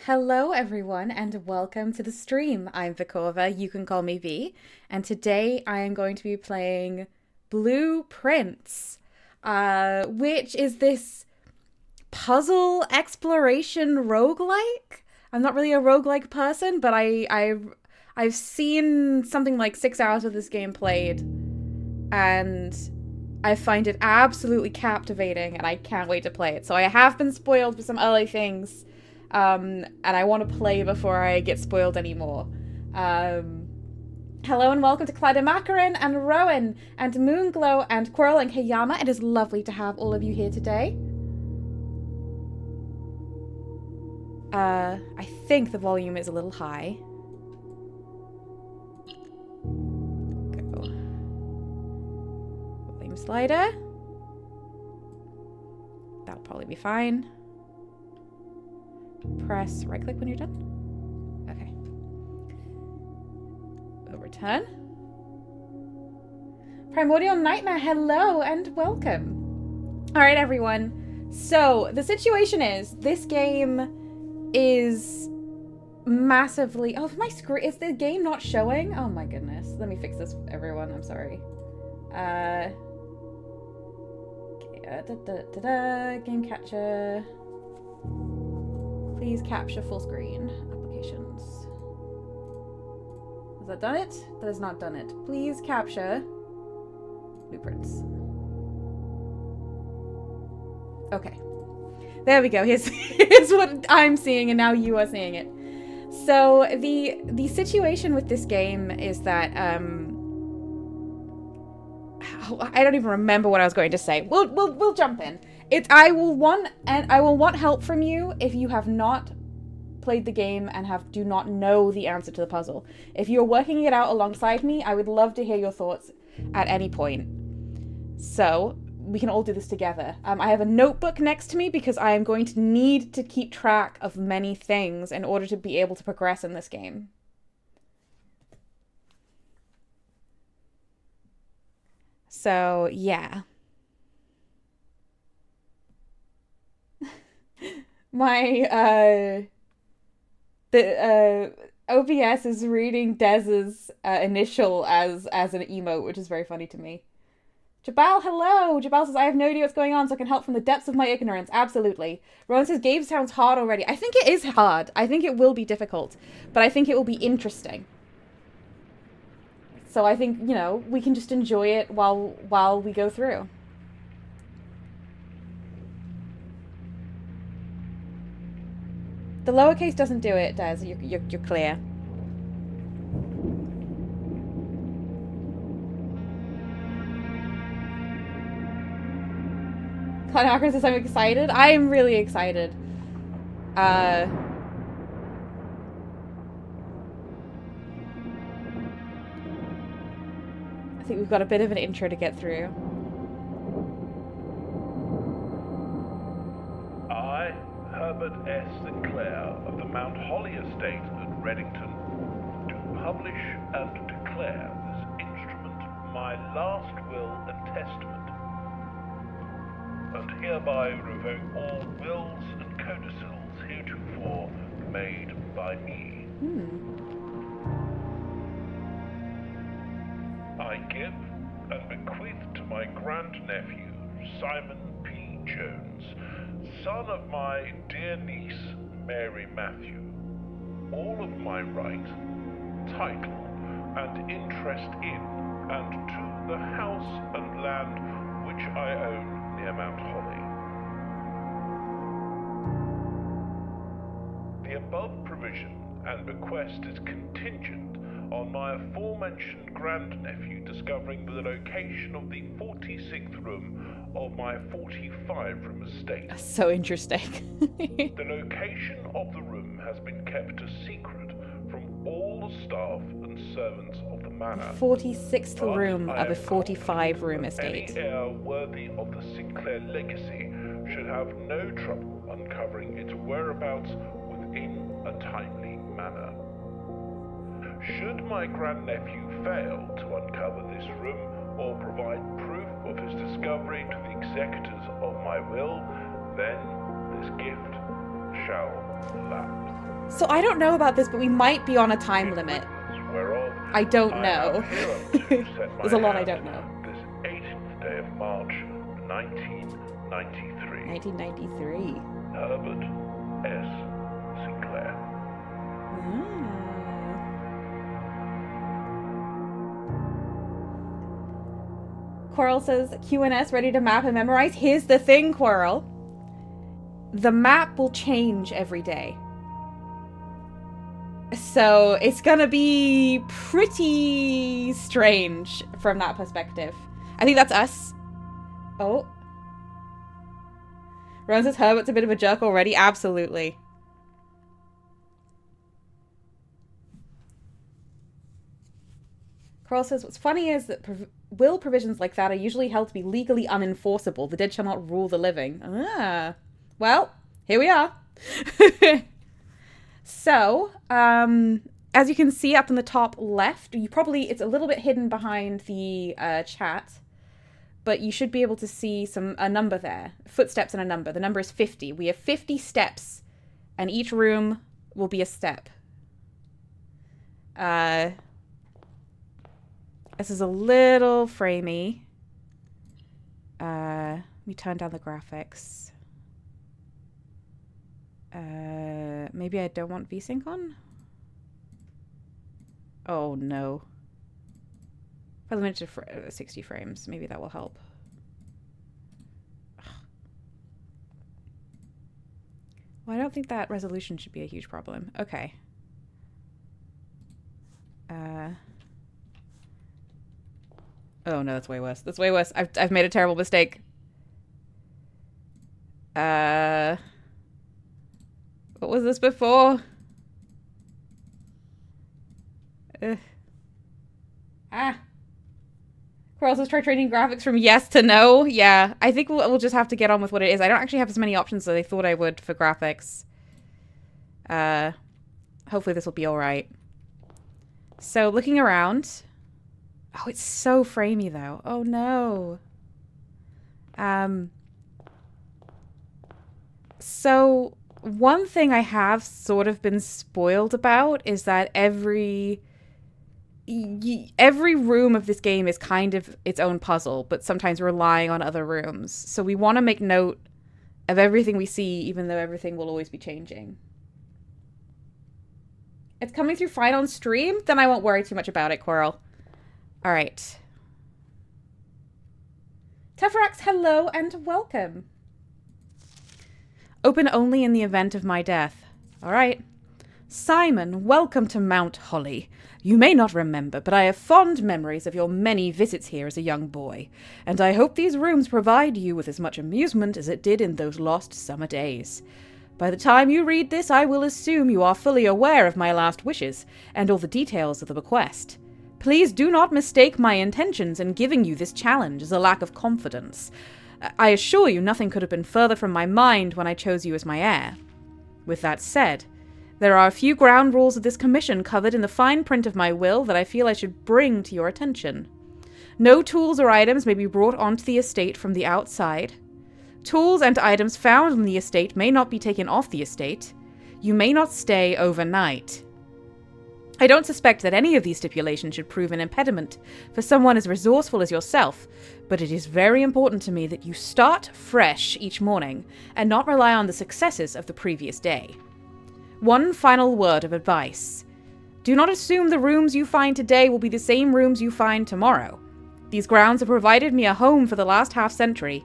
Hello, everyone, and welcome to the stream. I'm Vikova, you can call me V, and today I am going to be playing Blue Prince, which is this puzzle exploration roguelike. I'm not really a roguelike person, but I've seen something like 6 hours of this game played, and I find it absolutely captivating, and I can't wait to play it. So I have been spoiled for some early things. And I want to play before I get spoiled anymore. Hello and welcome to Clyde and Rowan and Moonglow and Quirrell and Kayama. It is lovely to have all of you here today. I think the volume is a little high. Go. Volume slider. That'll probably be fine. Press right click when you're done. Okay. We'll return. Primordial Nightmare, hello and welcome. Alright, everyone. So, the situation is, this game is massively... Oh, my screen... Is the game not showing? Oh my goodness. Let me fix this, everyone. I'm sorry. Game capture. Please capture full screen. Applications. Has that done it? That has not done it. Please capture blueprints. Okay. There we go. Here's what I'm seeing, and now you are seeing it. So the situation with this game is that I don't even remember what I was going to say. We'll jump in. I will want help from you if you have not played the game and do not know the answer to the puzzle. If you're working it out alongside me, I would love to hear your thoughts at any point. So we can all do this together. I have a notebook next to me because I am going to need to keep track of many things in order to be able to progress in this game. So, yeah. My, OBS is reading Dez's initial as an emote, which is very funny to me. Jabal, hello! Jabal says, I have no idea what's going on, so I can help from the depths of my ignorance. Absolutely. Rowan says, game sounds hard already. I think it is hard. I think it will be difficult. But I think it will be interesting. So I think, you know, we can just enjoy it while we go through. The lowercase doesn't do it, Des. You're clear. Cloud Hacker says I'm excited. I am really excited. I think we've got a bit of an intro to get through. I, Herbert S. Sinclair of the Mount Holly Estate at Reddington, do publish and declare this instrument my last will and testament, and hereby revoke all wills and codicils heretofore made by me. I give and bequeath to my grandnephew, Simon P. Jones, son of my dear niece, Mary Matthew, all of my right, title, and interest in and to the house and land which I own near Mount Holly. The above provision and bequest is contingent on my aforementioned grandnephew discovering the location of the 46th room of my 45-room estate. That's so interesting. The location of the room has been kept a secret from all the staff and servants of the manor. 46th room of a 45-room estate. Any heir worthy of the Sinclair legacy should have no trouble uncovering its whereabouts within a timely manner. Should my grandnephew fail to uncover this room or provide proof of his discovery to the executors of my will, then this gift shall lapse. So I don't know about this, but we might be on a time limit. I don't know. There's a lot I don't know. This 18th day of March, 1993. 1993. Herbert S. Sinclair. Quarrel says, QNS ready to map and memorize? Here's the thing, Quarrel. The map will change every day. So it's gonna be pretty strange from that perspective. I think that's us. Oh. Ron says Herbert's a bit of a jerk already. Absolutely. Carl says, what's funny is that will provisions like that are usually held to be legally unenforceable. The dead shall not rule the living. Ah. Well, here we are. So, as you can see up in the top left, it's a little bit hidden behind the chat, but you should be able to see a number there. Footsteps and a number. The number is 50. We have 50 steps, and each room will be a step. This is a little framey. Let me turn down the graphics. Maybe I don't want VSync on? Oh, no. If I limit it to 60 frames, maybe that will help. Well, I don't think that resolution should be a huge problem. Okay. Oh no, that's way worse. That's way worse. I've made a terrible mistake. What was this before? Corals, let's try changing graphics from yes to no. Yeah, I think we'll just have to get on with what it is. I don't actually have as many options as I thought I would for graphics. Hopefully this will be alright. So, looking around... Oh, it's so framey, though. Oh, no. So, one thing I have sort of been spoiled about is that every room of this game is kind of its own puzzle, but sometimes relying on other rooms. So we want to make note of everything we see, even though everything will always be changing. It's coming through fine on stream? Then I won't worry too much about it, Coral. All right. Teferax, hello and welcome. Open only in the event of my death. All right. Simon, welcome to Mount Holly. You may not remember, but I have fond memories of your many visits here as a young boy, and I hope these rooms provide you with as much amusement as it did in those lost summer days. By the time you read this, I will assume you are fully aware of my last wishes, and all the details of the bequest. Please do not mistake my intentions in giving you this challenge as a lack of confidence. I assure you nothing could have been further from my mind when I chose you as my heir. With that said, there are a few ground rules of this commission covered in the fine print of my will that I feel I should bring to your attention. No tools or items may be brought onto the estate from the outside. Tools and items found on the estate may not be taken off the estate. You may not stay overnight. I don't suspect that any of these stipulations should prove an impediment for someone as resourceful as yourself, but it is very important to me that you start fresh each morning and not rely on the successes of the previous day. One final word of advice. Do not assume the rooms you find today will be the same rooms you find tomorrow. These grounds have provided me a home for the last half-century,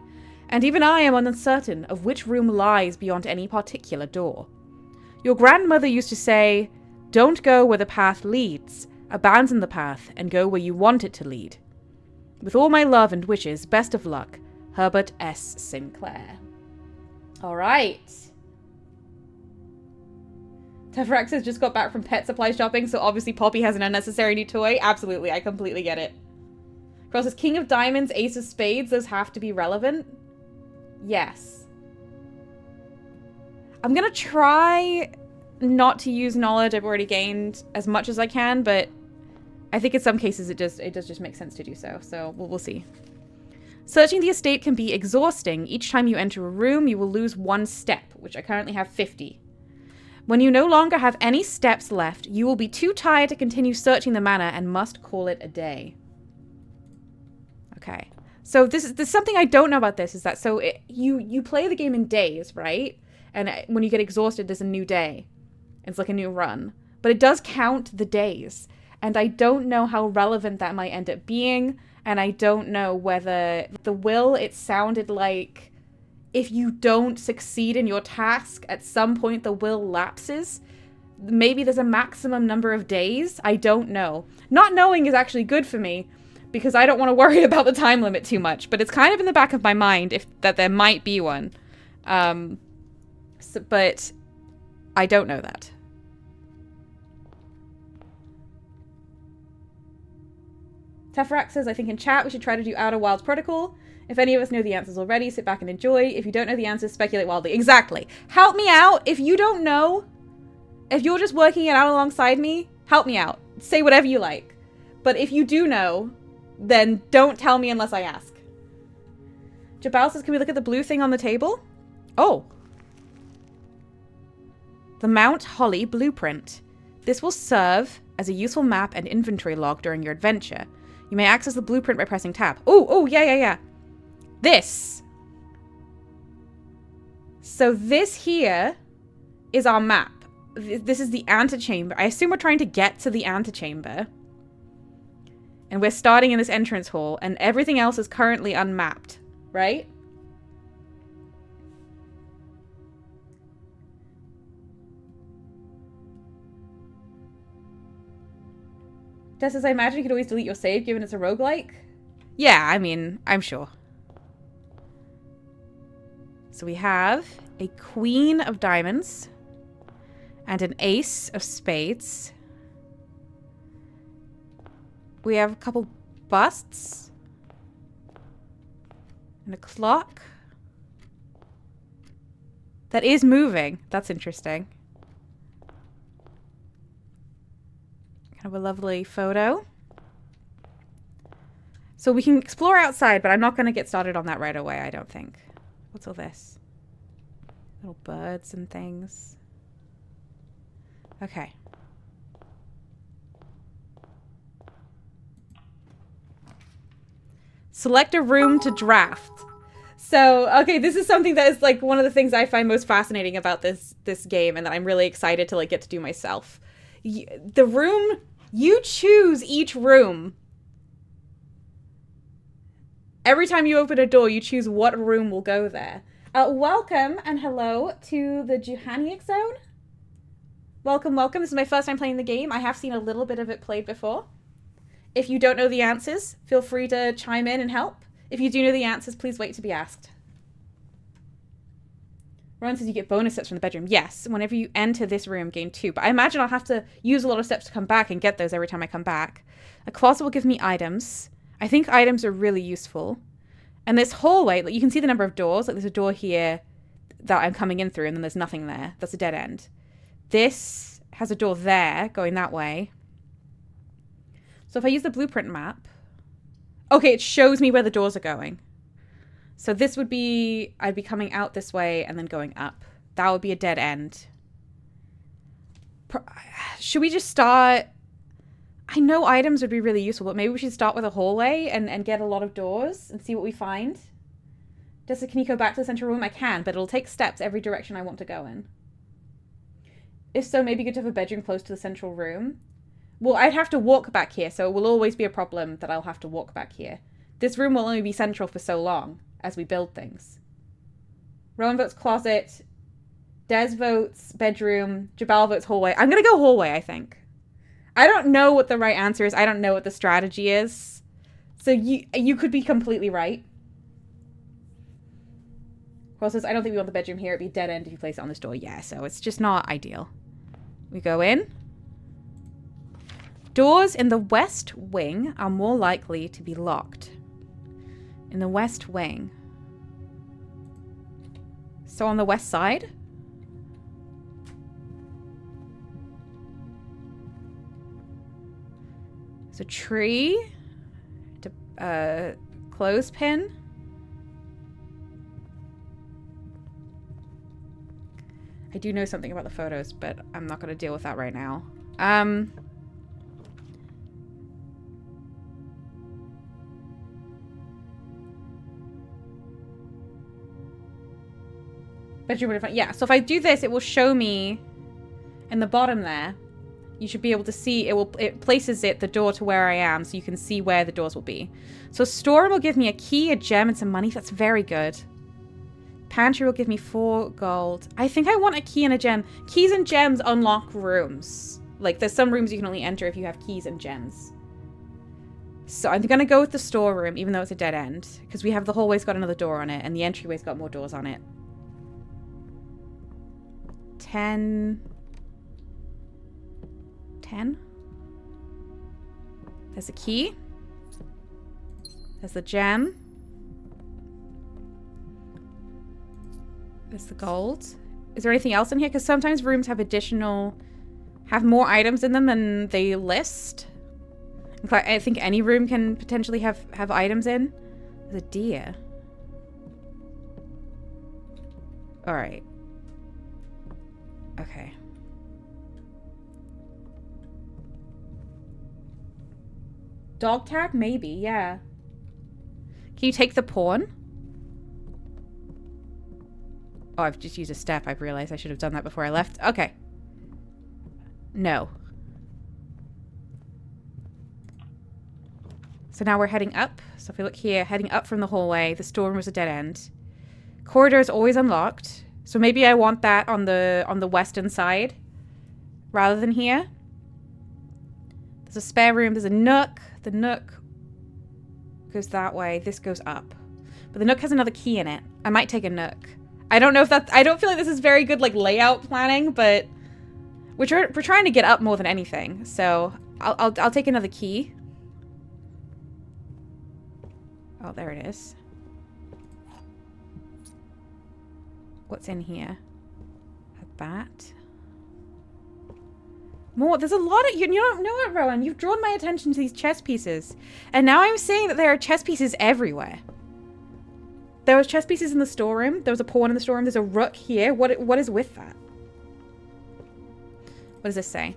and even I am uncertain of which room lies beyond any particular door. Your grandmother used to say, "Don't go where the path leads, abandon the path and go where you want it to lead." With all my love and wishes, best of luck, Herbert S. Sinclair. All right. Teferax has just got back from pet supply shopping, so obviously Poppy has an unnecessary new toy. Absolutely, I completely get it. Cross says, King of Diamonds, Ace of Spades, those have to be relevant? Yes. I'm gonna try not to use knowledge I've already gained as much as I can, but I think in some cases it does just make sense to do so, so we'll see. Searching the estate can be exhausting. Each time you enter a room, you will lose 1 step, which I currently have 50. When you no longer have any steps left, you will be too tired to continue searching the manor and must call it a day. Okay. So there's something I don't know about this, is that you play the game in days, right? And when you get exhausted, there's a new day. It's like a new run. But it does count the days. And I don't know how relevant that might end up being. And I don't know whether the will, it sounded like if you don't succeed in your task, at some point the will lapses. Maybe there's a maximum number of days. I don't know. Not knowing is actually good for me, because I don't want to worry about the time limit too much. But it's kind of in the back of my mind that there might be one. But I don't know that. Teferax says, I think in chat we should try to do Outer Wilds Protocol. If any of us know the answers already, sit back and enjoy. If you don't know the answers, speculate wildly. Exactly. Help me out. If you don't know, if you're just working it out alongside me, help me out. Say whatever you like. But if you do know, then don't tell me unless I ask. Jabal says, can we look at the blue thing on the table? Oh. The Mount Holly blueprint. This will serve as a useful map and inventory log during your adventure. You may access the blueprint by pressing tab. Oh, yeah. This. So this here is our map. This is the antechamber. I assume we're trying to get to the antechamber. And we're starting in this entrance hall, and everything else is currently unmapped, right? Just as I imagine you could always delete your save given it's a roguelike. Yeah, I mean, I'm sure. So we have a queen of diamonds and an ace of spades. We have a couple busts and a clock that is moving. That's interesting. Kind of a lovely photo. So we can explore outside, but I'm not going to get started on that right away, I don't think. What's all this? Little birds and things. Okay. Select a room to draft. So, okay, this is something that is like one of the things I find most fascinating about this game, and that I'm really excited to like get to do myself. The room, you choose each room. Every time you open a door, you choose what room will go there. Welcome and hello to the Juhanic Zone. Welcome. This is my first time playing the game. I have seen a little bit of it played before. If you don't know the answers, feel free to chime in and help. If you do know the answers, please wait to be asked. Ron says you get bonus steps from the bedroom. Yes, whenever you enter this room, gain 2. But I imagine I'll have to use a lot of steps to come back and get those every time I come back. A closet will give me items. I think items are really useful. And this hallway, like you can see the number of doors. Like there's a door here that I'm coming in through, and then there's nothing there. That's a dead end. This has a door there going that way. So if I use the blueprint map, okay, it shows me where the doors are going. So this would be, I'd be coming out this way and then going up. That would be a dead end. Should we just start? I know items would be really useful, but maybe we should start with a hallway and get a lot of doors and see what we find. Can you go back to the central room? I can, but it'll take steps every direction I want to go in. If so, maybe good to have a bedroom close to the central room. Well, I'd have to walk back here, so it will always be a problem that I'll have to walk back here. This room will only be central for so long as we build things. Rowan votes closet. Des votes bedroom. Jabal votes hallway. I'm going to go hallway, I think. I don't know what the right answer is. I don't know what the strategy is. So you could be completely right. Carl says, I don't think we want the bedroom here. It'd be a dead end if you place it on this door. Yeah, so it's just not ideal. We go in. Doors in the west wing are more likely to be locked. In the west wing. So on the west side? There's a tree. Clothespin. I do know something about the photos, but I'm not going to deal with that right now. Bedroom would have fun. Yeah, so if I do this, it will show me in the bottom there. You should be able to see, it places the door to where I am, so you can see where the doors will be. So storeroom will give me a key, a gem, and some money. That's very good. Pantry will give me 4 gold. I think I want a key and a gem. Keys and gems unlock rooms. Like, there's some rooms you can only enter if you have keys and gems. So I'm going to go with the storeroom, even though it's a dead end. Because we have the hallway's got another door on it, and the entryway's got more doors on it. 10. There's a key. There's the gem. There's the gold. Is there anything else in here? Because sometimes rooms have have more items in them than they list. In fact, I think any room can potentially have items in. There's a deer. Alright. Okay. Dog tag? Maybe, yeah. Can you take the pawn? Oh, I've just used a step. I've realized I should have done that before I left. Okay. No. So now we're heading up. So if we look here, heading up from the hallway, the storeroom is a dead end. Corridor is always unlocked. So maybe I want that on the western side rather than here. There's a spare room. There's a nook. The nook goes that way. This goes up. But the nook has another key in it. I might take a nook. I don't know if that's... I don't feel like this is very good, like, layout planning, but we're trying to get up more than anything. So I'll take another key. Oh, there it is. What's in here? A bat. More. There's a lot of... You don't know it, Rowan. You've drawn my attention to these chess pieces. And now I'm seeing that there are chess pieces everywhere. There was chess pieces in the storeroom. There was a pawn in the storeroom. There's a rook here. What is with that? What does this say?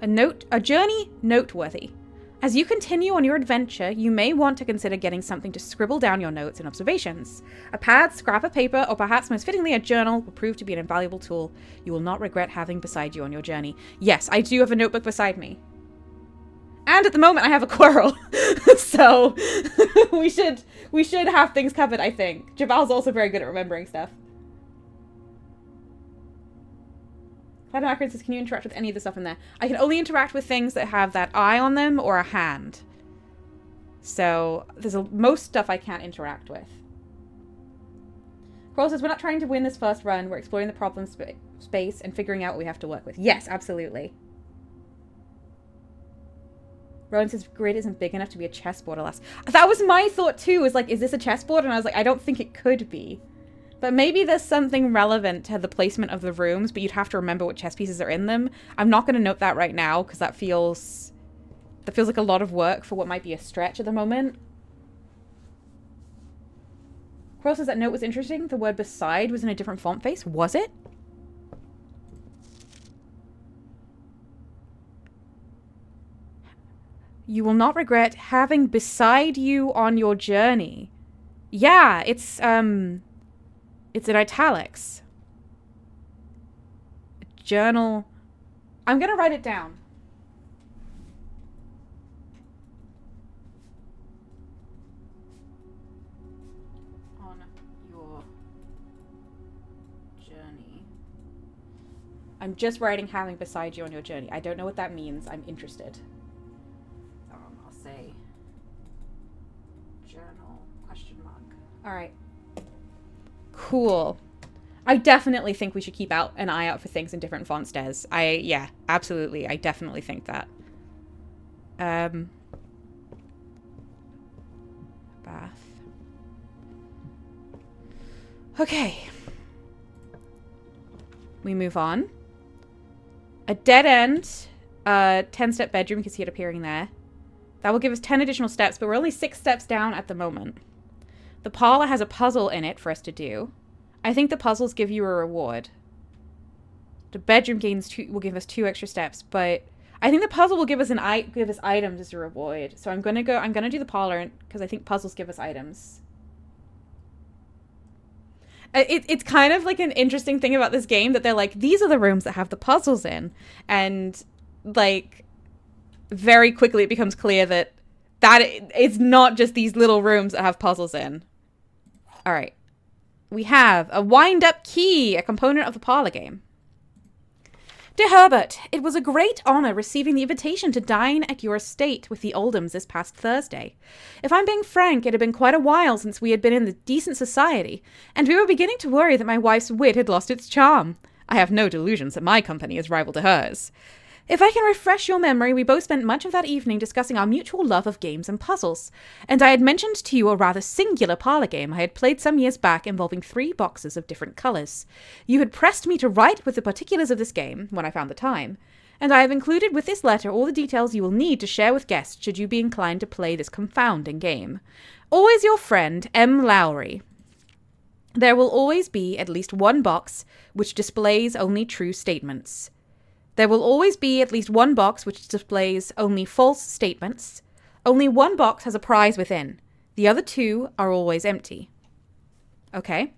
A journey noteworthy. As you continue on your adventure, you may want to consider getting something to scribble down your notes and observations. A pad, scrap of paper, or perhaps most fittingly a journal will prove to be an invaluable tool you will not regret having beside you on your journey. Yes, I do have a notebook beside me. And at the moment I have a Quirrell. So we should have things covered, I think. Jabal's also very good at remembering stuff. Cloud Macron says, can you interact with any of the stuff in there? I can only interact with things that have that eye on them or a hand. So there's most stuff I can't interact with. Quirrell says, we're not trying to win this first run. We're exploring the problem space and figuring out what we have to work with. Yes, absolutely. Rowan says, grid isn't big enough to be a chessboard, alas. That was my thought too, is like, is this a chessboard? And I was like, I don't think it could be. But maybe there's something relevant to the placement of the rooms, but you'd have to remember what chess pieces are in them. I'm not going to note that right now, because that feels like a lot of work for what might be a stretch at the moment. Quirrell says that note was interesting. The word beside was in a different font face. Was it? You will not regret having beside you on your journey. Yeah, it's in italics. Journal. I'm going to write it down. On your journey. I'm just writing having beside you on your journey. I don't know what that means. I'm interested. I'll say journal question mark. All right. Cool. I definitely think we should keep an eye out for things in different fonts, Des. Yeah, absolutely. I definitely think that. Bath. Okay. We move on. A dead end. 10-step bedroom. You can see it appearing there. That will give us 10 additional steps, but we're only 6 steps down at the moment. The parlor has a puzzle in it for us to do. I think the puzzles give you a reward. The bedroom will give us 2 extra steps, but I think the puzzle will give us items as a reward. So I'm gonna do the parlor because I think puzzles give us items. It's kind of like an interesting thing about this game that they're like, these are the rooms that have the puzzles in, and like very quickly it becomes clear that it's not just these little rooms that have puzzles in. All right. We have a wind-up key, a component of the parlor game. Dear Herbert, it was a great honor receiving the invitation to dine at your estate with the Oldhams this past Thursday. If I'm being frank, it had been quite a while since we had been in the decent society, and we were beginning to worry that my wife's wit had lost its charm. I have no delusions that my company is rival to hers. If I can refresh your memory, we both spent much of that evening discussing our mutual love of games and puzzles, and I had mentioned to you a rather singular parlor game I had played some years back involving 3 boxes of different colours. You had pressed me to write with the particulars of this game, when I found the time, and I have included with this letter all the details you will need to share with guests should you be inclined to play this confounding game. Always your friend, M. Lowry. There will always be at least one box which displays only true statements. There will always be at least one box which displays only false statements. Only one box has a prize within. The other two are always empty. Okay.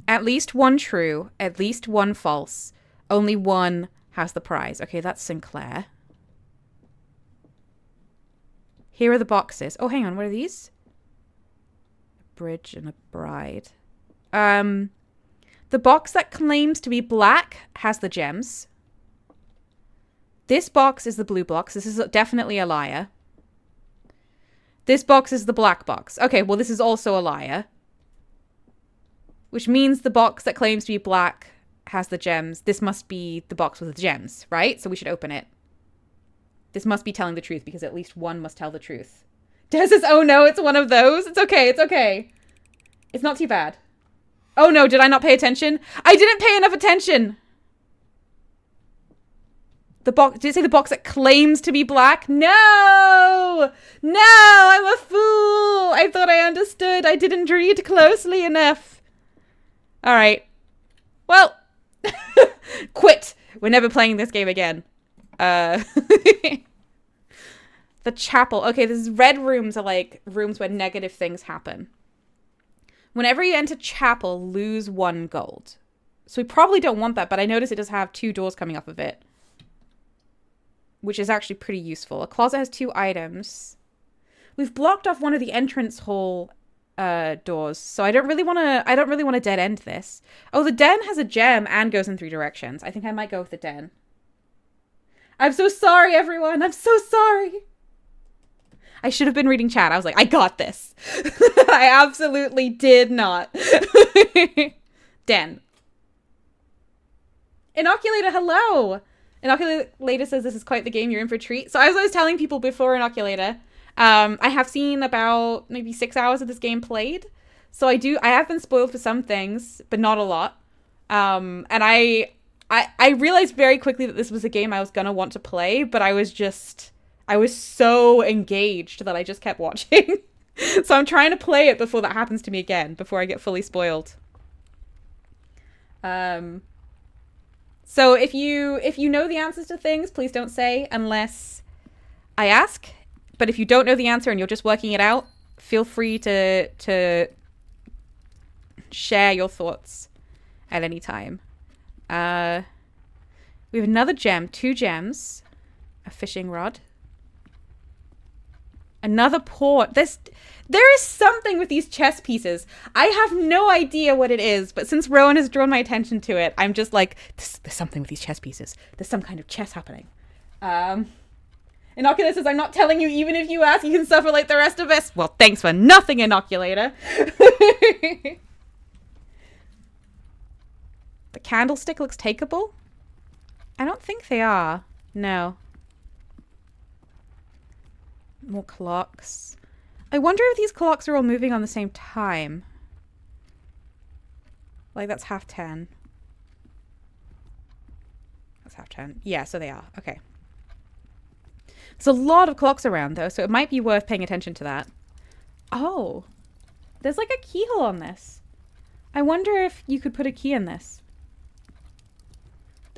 At least one true, at least one false. Only one has the prize. Okay, that's Sinclair. Here are the boxes. Oh, hang on. What are these? A bridge and a bride. The box that claims to be black has the gems. This box is the blue box. This is definitely a liar. This box is the black box. Okay, well, this is also a liar. Which means the box that claims to be black has the gems. This must be the box with the gems, right? So we should open it. This must be telling the truth because at least one must tell the truth. Des says, oh no, it's one of those. It's okay, it's okay. It's not too bad. Oh no, did I not pay attention? I didn't pay enough attention. The box, did it say the box that claims to be black? No! No, I'm a fool. I thought I understood. I didn't read closely enough. All right. Well, quit. We're never playing this game again. The chapel. Okay, these red rooms are like rooms where negative things happen. Whenever you enter chapel, lose 1 gold. So we probably don't want that, but I notice it does have 2 doors coming off of it, which is actually pretty useful. A closet has 2 items. We've blocked off one of the entrance hall doors, so I don't really want to dead end this. Oh, the den has a gem and goes in 3 directions. I think I might go with the den. I'm so sorry, everyone. I'm so sorry. I should have been reading chat. I was like, I got this. I absolutely did not. Den. Inoculator, hello. Inoculator says this is quite the game. You're in for a treat. So as I was telling people before Inoculator, I have seen about maybe 6 hours of this game played. So I have been spoiled for some things, but not a lot. And I realized very quickly that this was a game I was going to want to play, but I was so engaged that I just kept watching. So I'm trying to play it before that happens to me again, before I get fully spoiled. So if you know the answers to things, please don't say unless I ask. But if you don't know the answer and you're just working it out, feel free to share your thoughts at any time. We have another gem, 2 gems, a fishing rod. Another port. There is something with these chess pieces. I have no idea what it is, but since Rowan has drawn my attention to it, I'm just like, there's something with these chess pieces. There's some kind of chess happening. Inoculator says, I'm not telling you, even if you ask, you can suffer like the rest of us. Well, thanks for nothing, Inoculator. The candlestick looks takeable? I don't think they are. No. More clocks. I wonder if these clocks are all moving on the same time. Like, that's 10:30. That's 10:30. Yeah, so they are. Okay. There's a lot of clocks around, though, so it might be worth paying attention to that. Oh. There's, like, a keyhole on this. I wonder if you could put a key in this.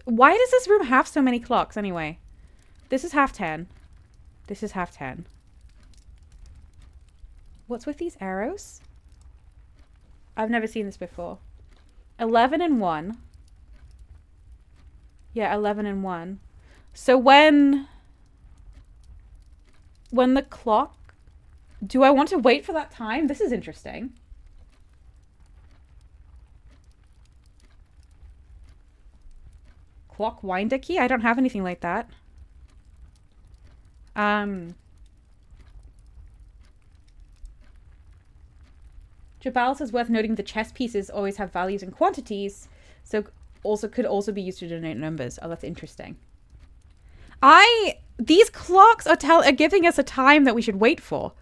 Why does this room have so many clocks, anyway? This is 10:30. This is 10:30. What's with these arrows? I've never seen this before. 11 and 1. Yeah, 11 and 1. So when the clock... Do I want to wait for that time? This is interesting. Clock winder key? I don't have anything like that. Jabal says worth noting the chess pieces always have values and quantities, so could also be used to denote numbers. Oh, that's interesting. These clocks are giving us a time that we should wait for.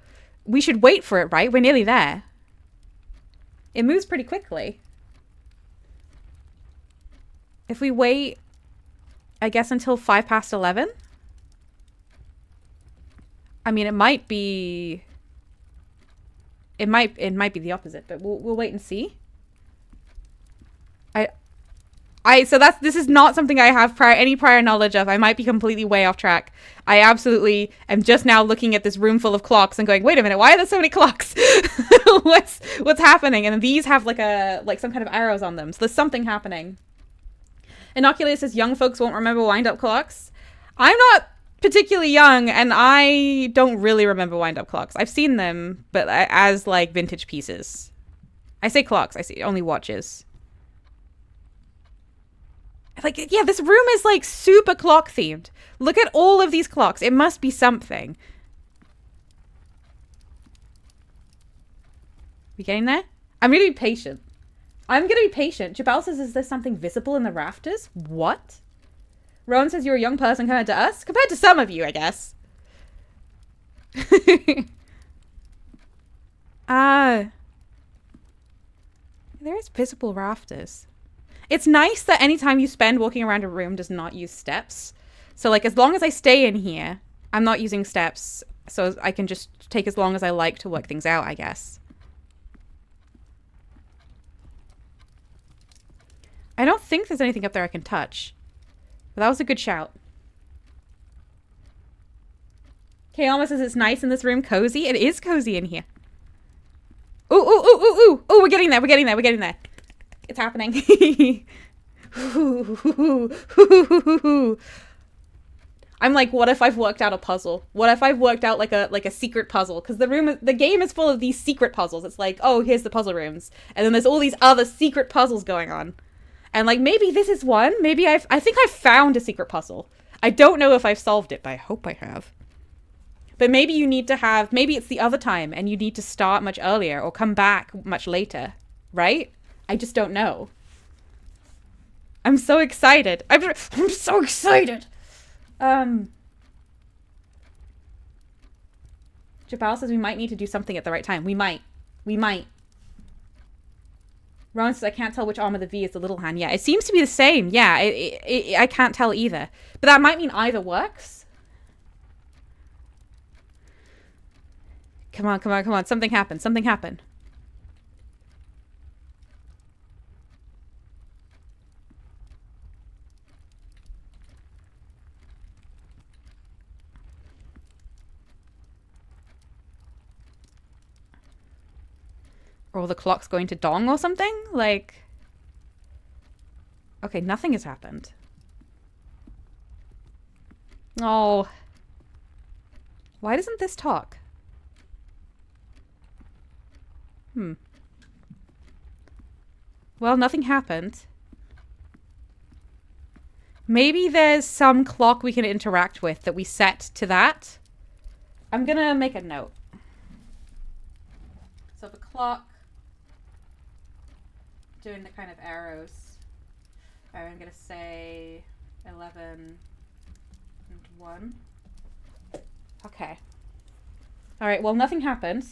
We should wait for it, right? We're nearly there. It moves pretty quickly. If we wait, I guess until 11:05. I mean, it might be the opposite, but we'll wait and see. This is not something I have any prior knowledge of. I might be completely way off track. I absolutely am just now looking at this room full of clocks and going, wait a minute, why are there so many clocks? What's happening? And these have like some kind of arrows on them. So there's something happening. Inoculator says young folks won't remember wind-up clocks. I'm not particularly young, and I don't really remember wind-up clocks. I've seen them, but as like vintage pieces. I say clocks, I see only watches. Like, yeah, this room is like super clock themed. Look at all of these clocks. It must be something. We getting there? I'm gonna be patient. Jabal says, is there something visible in the rafters? What? Rowan says, you're a young person compared to us? Compared to some of you, I guess. There's visible rafters. It's nice that anytime you spend walking around a room does not use steps. So, like, as long as I stay in here, I'm not using steps. So I can just take as long as I like to work things out, I guess. I don't think there's anything up there I can touch. But that was a good shout. Kayama says it's nice in this room. Cozy. It is cozy in here. Ooh, ooh, ooh, ooh, ooh. Ooh, we're getting there. We're getting there. We're getting there. It's happening. I'm like, what if I've worked out a puzzle? What if I've worked out like a secret puzzle? Because the game is full of these secret puzzles. It's like, oh, here's the puzzle rooms, and then there's all these other secret puzzles going on, and like maybe this is one. Maybe I think I've found a secret puzzle. I don't know if I've solved it, but I hope I have. But maybe you need to have, maybe it's the other time and you need to start much earlier or come back much later, right? I just don't know. I'm so excited. I'm so excited. Jabal says we might need to do something at the right time. We might. Rowan says I can't tell which arm of the V is the little hand. Yeah, it seems to be the same. Yeah, I can't tell either. But that might mean either works. Come on. Something happened. Or the clock's going to dong or something? Like... Okay, nothing has happened. Oh. Why doesn't this talk? Well, nothing happened. Maybe there's some clock we can interact with that we set to that. I'm gonna make a note. So the clock doing the kind of arrows. I'm gonna say 11 and 1. Okay. Alright, well, nothing happened.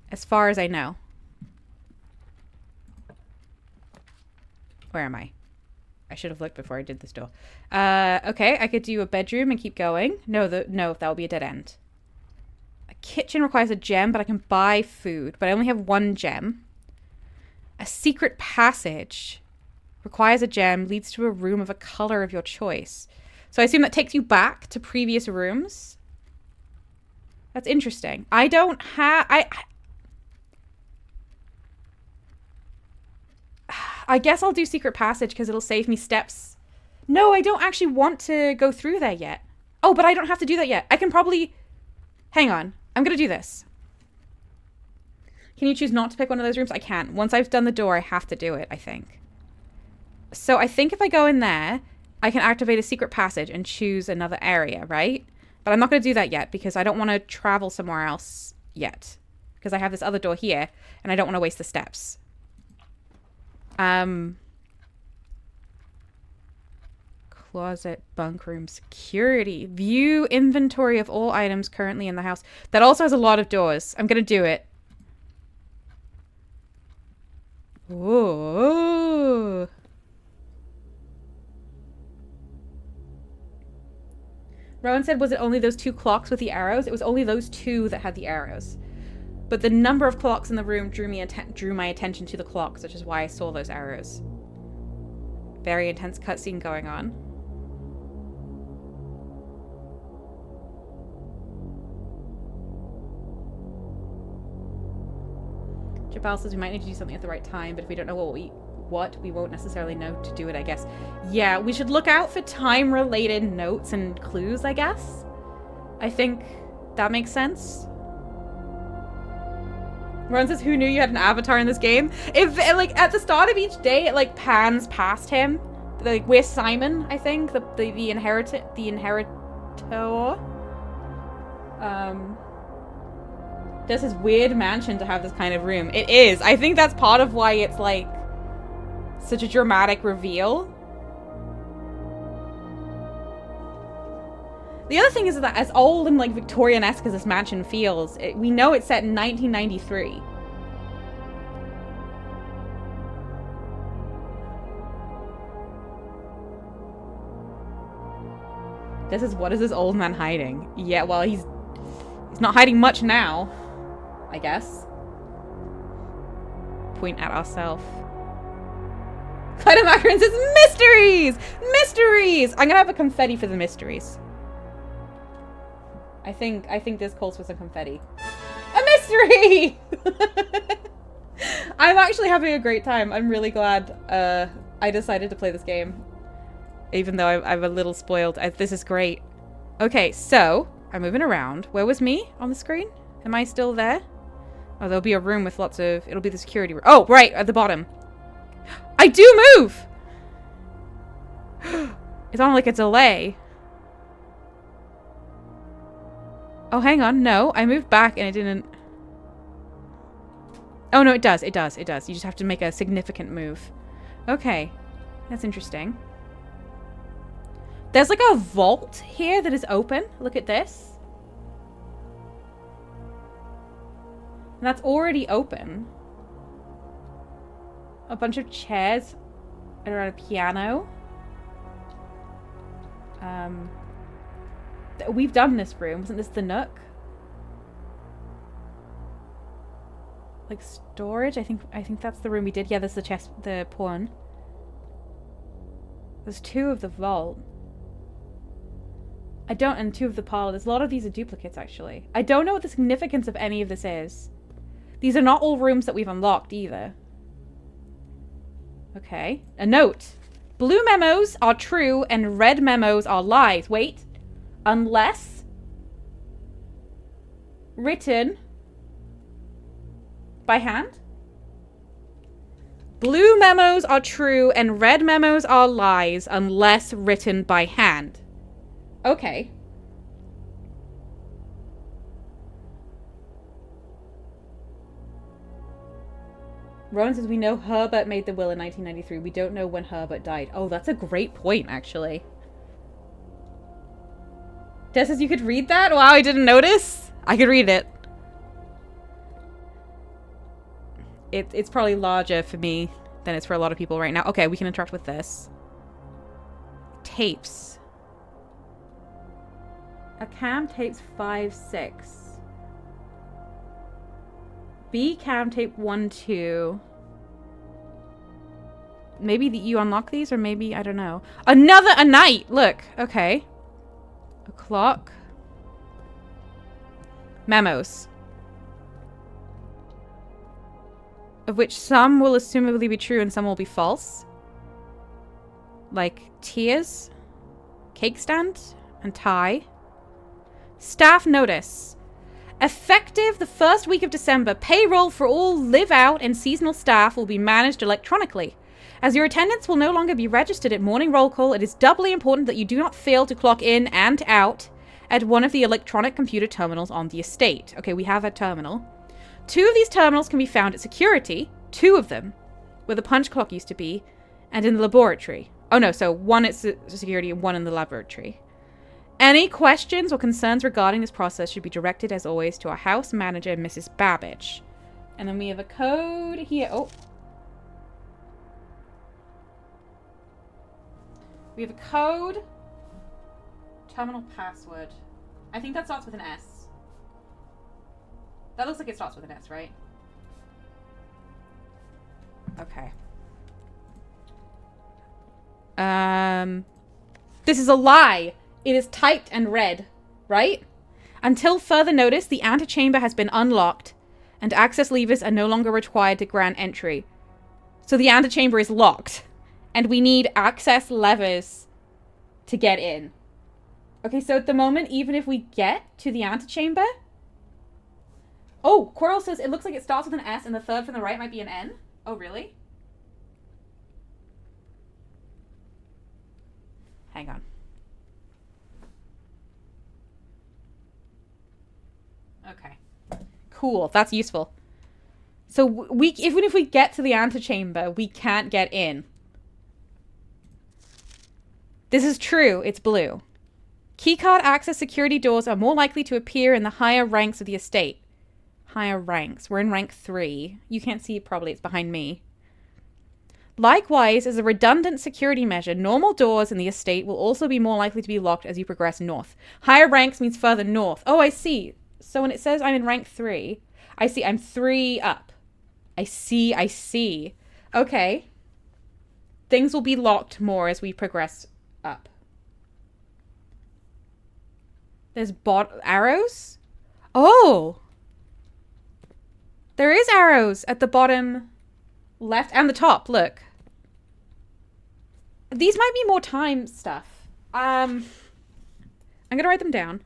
As far as I know. Where am I? I should have looked before I did this door. Okay, I could do a bedroom and keep going. No, that would be a dead end. A kitchen requires a gem, but I can buy food. But I only have 1 gem. A secret passage requires a gem, leads to a room of a color of your choice. So I assume that takes you back to previous rooms. That's interesting. I don't have... I guess I'll do secret passage because it'll save me steps. No, I don't actually want to go through there yet. Oh, but I don't have to do that yet. I can probably... Hang on. I'm going to do this. Can you choose not to pick one of those rooms? I can. Once I've done the door, I have to do it, I think. So I think if I go in there, I can activate a secret passage and choose another area, right? But I'm not going to do that yet because I don't want to travel somewhere else yet. Because I have this other door here, and I don't want to waste the steps. Closet, bunk room, security. View inventory of all items currently in the house. That also has a lot of doors. I'm gonna do it. Ooh. Rowan said, was it only those 2 clocks with the arrows? It was only those 2 that had the arrows. But the number of clocks in the room drew my attention to the clocks, which is why I saw those arrows. Very intense cutscene going on. Jabal says we might need to do something at the right time, but if we don't know what we won't necessarily know to do it, I guess. Yeah, we should look out for time-related notes and clues, I guess. I think that makes sense. Ron says, who knew you had an avatar in this game? If, like, at the start of each day, it, like, pans past him. Like, we're Simon, I think, the inheritor. There's this weird mansion to have this kind of room. It is. I think that's part of why it's, like, such a dramatic reveal. The other thing is that as old and, like, Victorian-esque as this mansion feels, we know it's set in 1993. What is this old man hiding? Yeah, well, he's not hiding much now, I guess. Point at ourselves. Clyde Macaron says, mysteries! Mysteries! I'm gonna have a confetti for the mysteries. I think this calls for some confetti. A mystery! I'm actually having a great time. I'm really glad I decided to play this game. Even though I'm a little spoiled. This is great. Okay, so I'm moving around. Where was me on the screen? Am I still there? Oh, there'll be a room with lots of... It'll be the security room. Oh, right, at the bottom. I do move! It's on like a delay. Oh, hang on. No, I moved back and it didn't... Oh, no, it does. It does. It does. You just have to make a significant move. Okay. That's interesting. There's like a vault here that is open. Look at this. And that's already open. A bunch of chairs and around a piano. We've done this room. Wasn't this the Nook? Like storage? I think that's the room we did. Yeah, there's the chest, the pawn. There's two of the vault. And two of the parlor. There's a lot of these are duplicates, actually. I don't know what the significance of any of this is. These are not all rooms that we've unlocked, either. Okay. A note. Blue memos are true and red memos are lies. Wait. Unless written by hand. Blue memos are true and red memos are lies unless written by hand. Okay. Rowan says, we know Herbert made the will in 1993. We don't know when Herbert died. Oh, that's a great point, actually. Des says you could read that? Wow, I didn't notice. I could read it. It's probably larger for me than it's for a lot of people right now. Okay, we can interact with this. Tapes. A cam tapes 5, 6. B cam tape 1, 2. Maybe you unlock these, or maybe, I don't know. A night! Look, okay. A clock. Memos. Of which some will assumably be true and some will be false. Like tears, cake stand, and tie. Staff notice. Effective the first week of December, payroll for all live-out and seasonal staff will be managed electronically. As your attendance will no longer be registered at morning roll call, it is doubly important that you do not fail to clock in and out at one of the electronic computer terminals on the estate. Okay, we have a terminal. 2 of these terminals can be found at security, 2 of them, where the punch clock used to be, and in the laboratory. Oh no, so 1 at security and 1 in the laboratory. Any questions or concerns regarding this process should be directed, as always, to our house manager, Mrs. Babbage. And then we have a code here. Oh. We have a code. Terminal password. I think that starts with an S. That looks like it starts with an S, right? Okay. This is a lie. It is typed and read, right? Until further notice, the antechamber has been unlocked, and access levers are no longer required to grant entry. So the antechamber is locked, and we need access levers to get in. Okay, so at the moment, even if we get to the antechamber... Oh, Coral says it looks like it starts with an S, and the third from the right might be an N. Oh, really? Hang on. Okay. Cool. That's useful. So even if we get to the antechamber, we can't get in. This is true. It's blue. Keycard access security doors are more likely to appear in the higher ranks of the estate. Higher ranks. We're in rank 3. You can't see it probably. It's behind me. Likewise, as a redundant security measure, normal doors in the estate will also be more likely to be locked as you progress north. Higher ranks means further north. Oh, I see. So when it says I'm in rank 3, I see I'm 3 up. I see. Okay. Things will be locked more as we progress up. There's arrows? Oh! There is arrows at the bottom left and the top, look. These might be more time stuff. I'm gonna write them down.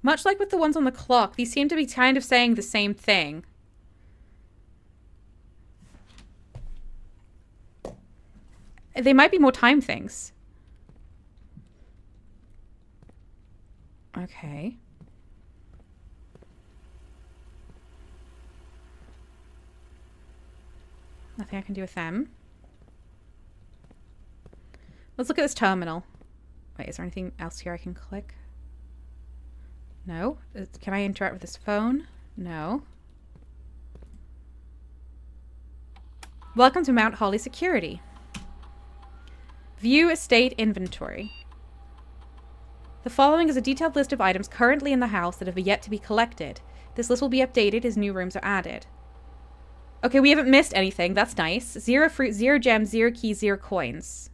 Much like with the ones on the clock, these seem to be kind of saying the same thing. They might be more time things. Okay. Nothing I can do with them. Let's look at this terminal. Wait, is there anything else here I can click? No. Can I interact with this phone? No. Welcome to Mount Holly Security. View estate inventory. The following is a detailed list of items currently in the house that have yet to be collected. This list will be updated as new rooms are added. Okay, we haven't missed anything. That's nice. 0 fruit, 0 gems, 0 keys, 0 coins.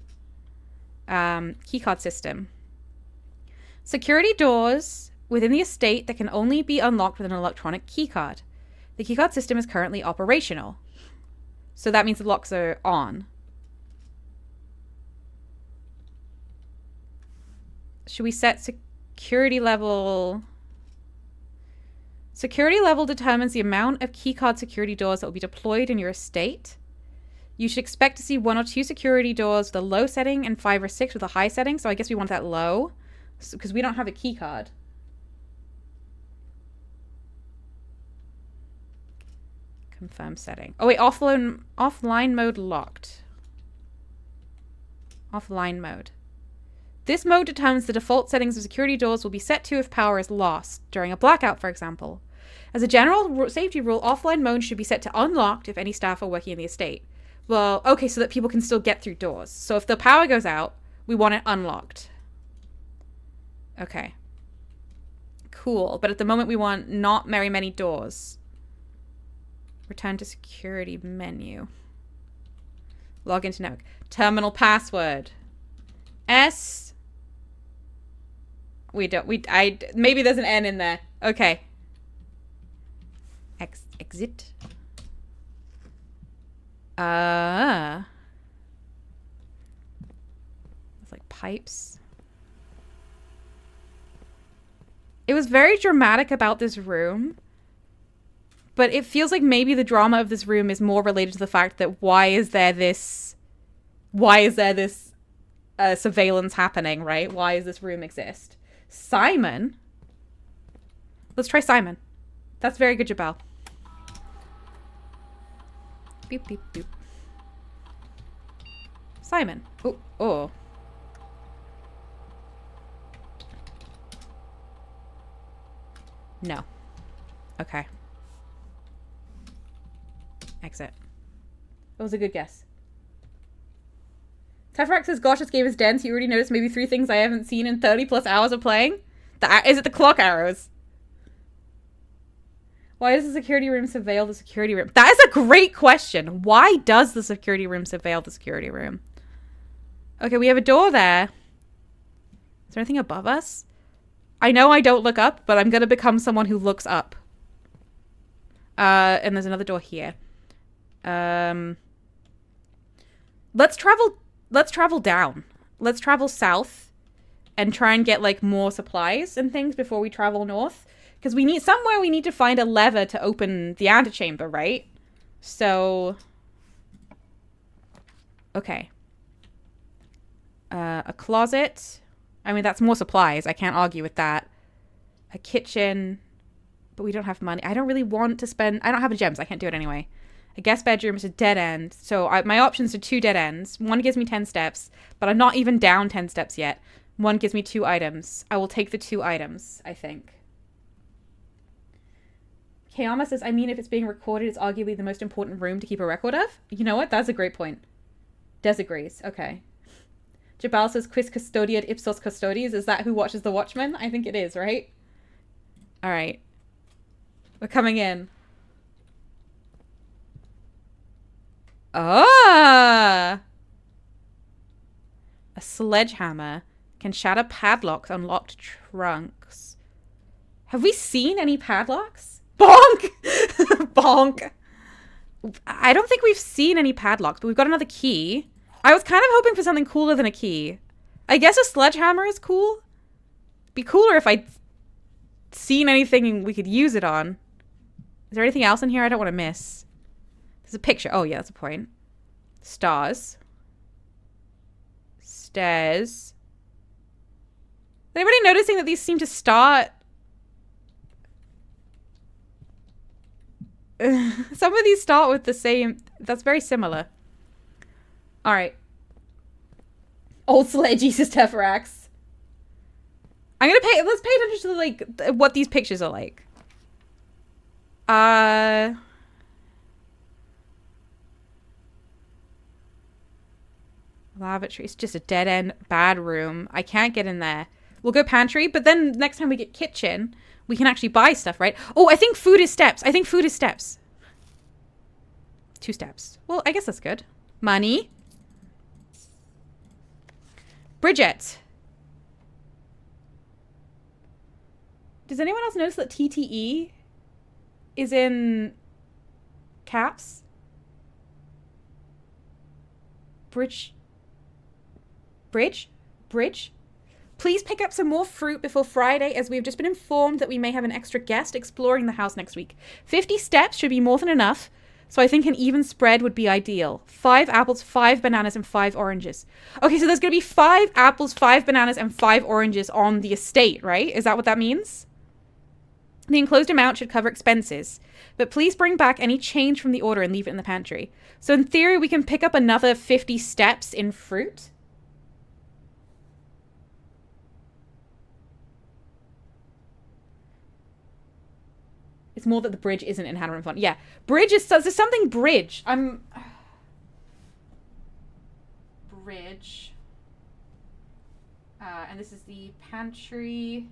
Keycard system. Security doors within the estate that can only be unlocked with an electronic keycard. The keycard system is currently operational. So that means the locks are on. Should we set security level? Security level determines the amount of keycard security doors that will be deployed in your estate. You should expect to see 1 or 2 security doors with a low setting and 5 or 6 with a high setting. So I guess we want that low because we don't have a keycard. Confirm setting. Oh wait, offline mode locked. Offline mode. This mode determines the default settings of security doors will be set to if power is lost, during a blackout, for example. As a general safety rule, offline mode should be set to unlocked if any staff are working in the estate. Well, okay, so that people can still get through doors. So if the power goes out, we want it unlocked. Okay. Cool, but at the moment we want not very many doors. Return to security menu. Log into network. Terminal password. S... maybe there's an N in there. Okay. Exit. It's like pipes. It was very dramatic about this room. But it feels like maybe the drama of this room is more related to the fact that why is there this surveillance happening, right? Why does this room exist? Simon? Let's try Simon. That's very good, Jabal. Beep, beep, beep. Simon. Oh. No. Okay. Exit. That was a good guess. Tefrax says, gosh, this game is dense. You already noticed maybe 3 things I haven't seen in 30 plus hours of playing? Is it the clock arrows? Why does the security room surveil the security room? That is a great question. Why does the security room surveil the security room? Okay, we have a door there. Is there anything above us? I know I don't look up, but I'm going to become someone who looks up. And there's another door here. Let's travel down. Let's travel south and try and get like more supplies and things before we travel north. Because we need to find a lever to open the antechamber, right? So, okay. A closet. I mean, that's more supplies. I can't argue with that. A kitchen. But we don't have money. I don't really want to spend... I don't have gems. I can't do it anyway. A guest bedroom is a dead end. So my options are 2 dead ends. One gives me 10 steps. But I'm not even down 10 steps yet. One gives me 2 items. I will take the 2 items, I think. Kayama says, I mean, if it's being recorded, it's arguably the most important room to keep a record of. You know what? That's a great point. Des agrees. Okay. Jabal says, quis custodiet ipsos custodes. Is that who watches the Watchmen? I think it is, right? All right. We're coming in. Ah! A sledgehammer can shatter padlocks on locked trunks. Have we seen any padlocks? Bonk! Bonk. I don't think we've seen any padlocks, but we've got another key. I was kind of hoping for something cooler than a key. I guess a sledgehammer is cool. Be cooler if I'd seen anything we could use it on. Is there anything else in here I don't want to miss? There's a picture. Oh, yeah, that's a point. Stars. Stairs. Is anybody noticing that these seem to start... Some of these start with the same... That's very similar. Alright. Old Sled Jesus Teferax. I'm gonna pay... Let's pay attention to, like, what these pictures are like. Lavatory. It's just a dead-end bad room. I can't get in there. We'll go pantry, but then next time we get kitchen... We can actually buy stuff, right? Oh, I think food is steps. 2 steps. Well, I guess that's good. Money. Bridget. Does anyone else notice that TTE is in caps? Bridge. Please pick up some more fruit before Friday, as we have just been informed that we may have an extra guest exploring the house next week. 50 steps should be more than enough, so I think an even spread would be ideal. 5 apples, 5 bananas, and 5 oranges. Okay, so there's going to be 5 apples, 5 bananas, and 5 oranges on the estate, right? Is that what that means? The enclosed amount should cover expenses, but please bring back any change from the order and leave it in the pantry. So in theory, we can pick up another 50 steps in fruit. It's more that the bridge isn't in Hannah and Font. Yeah. Bridge is... There's something bridge. Bridge. And this is the pantry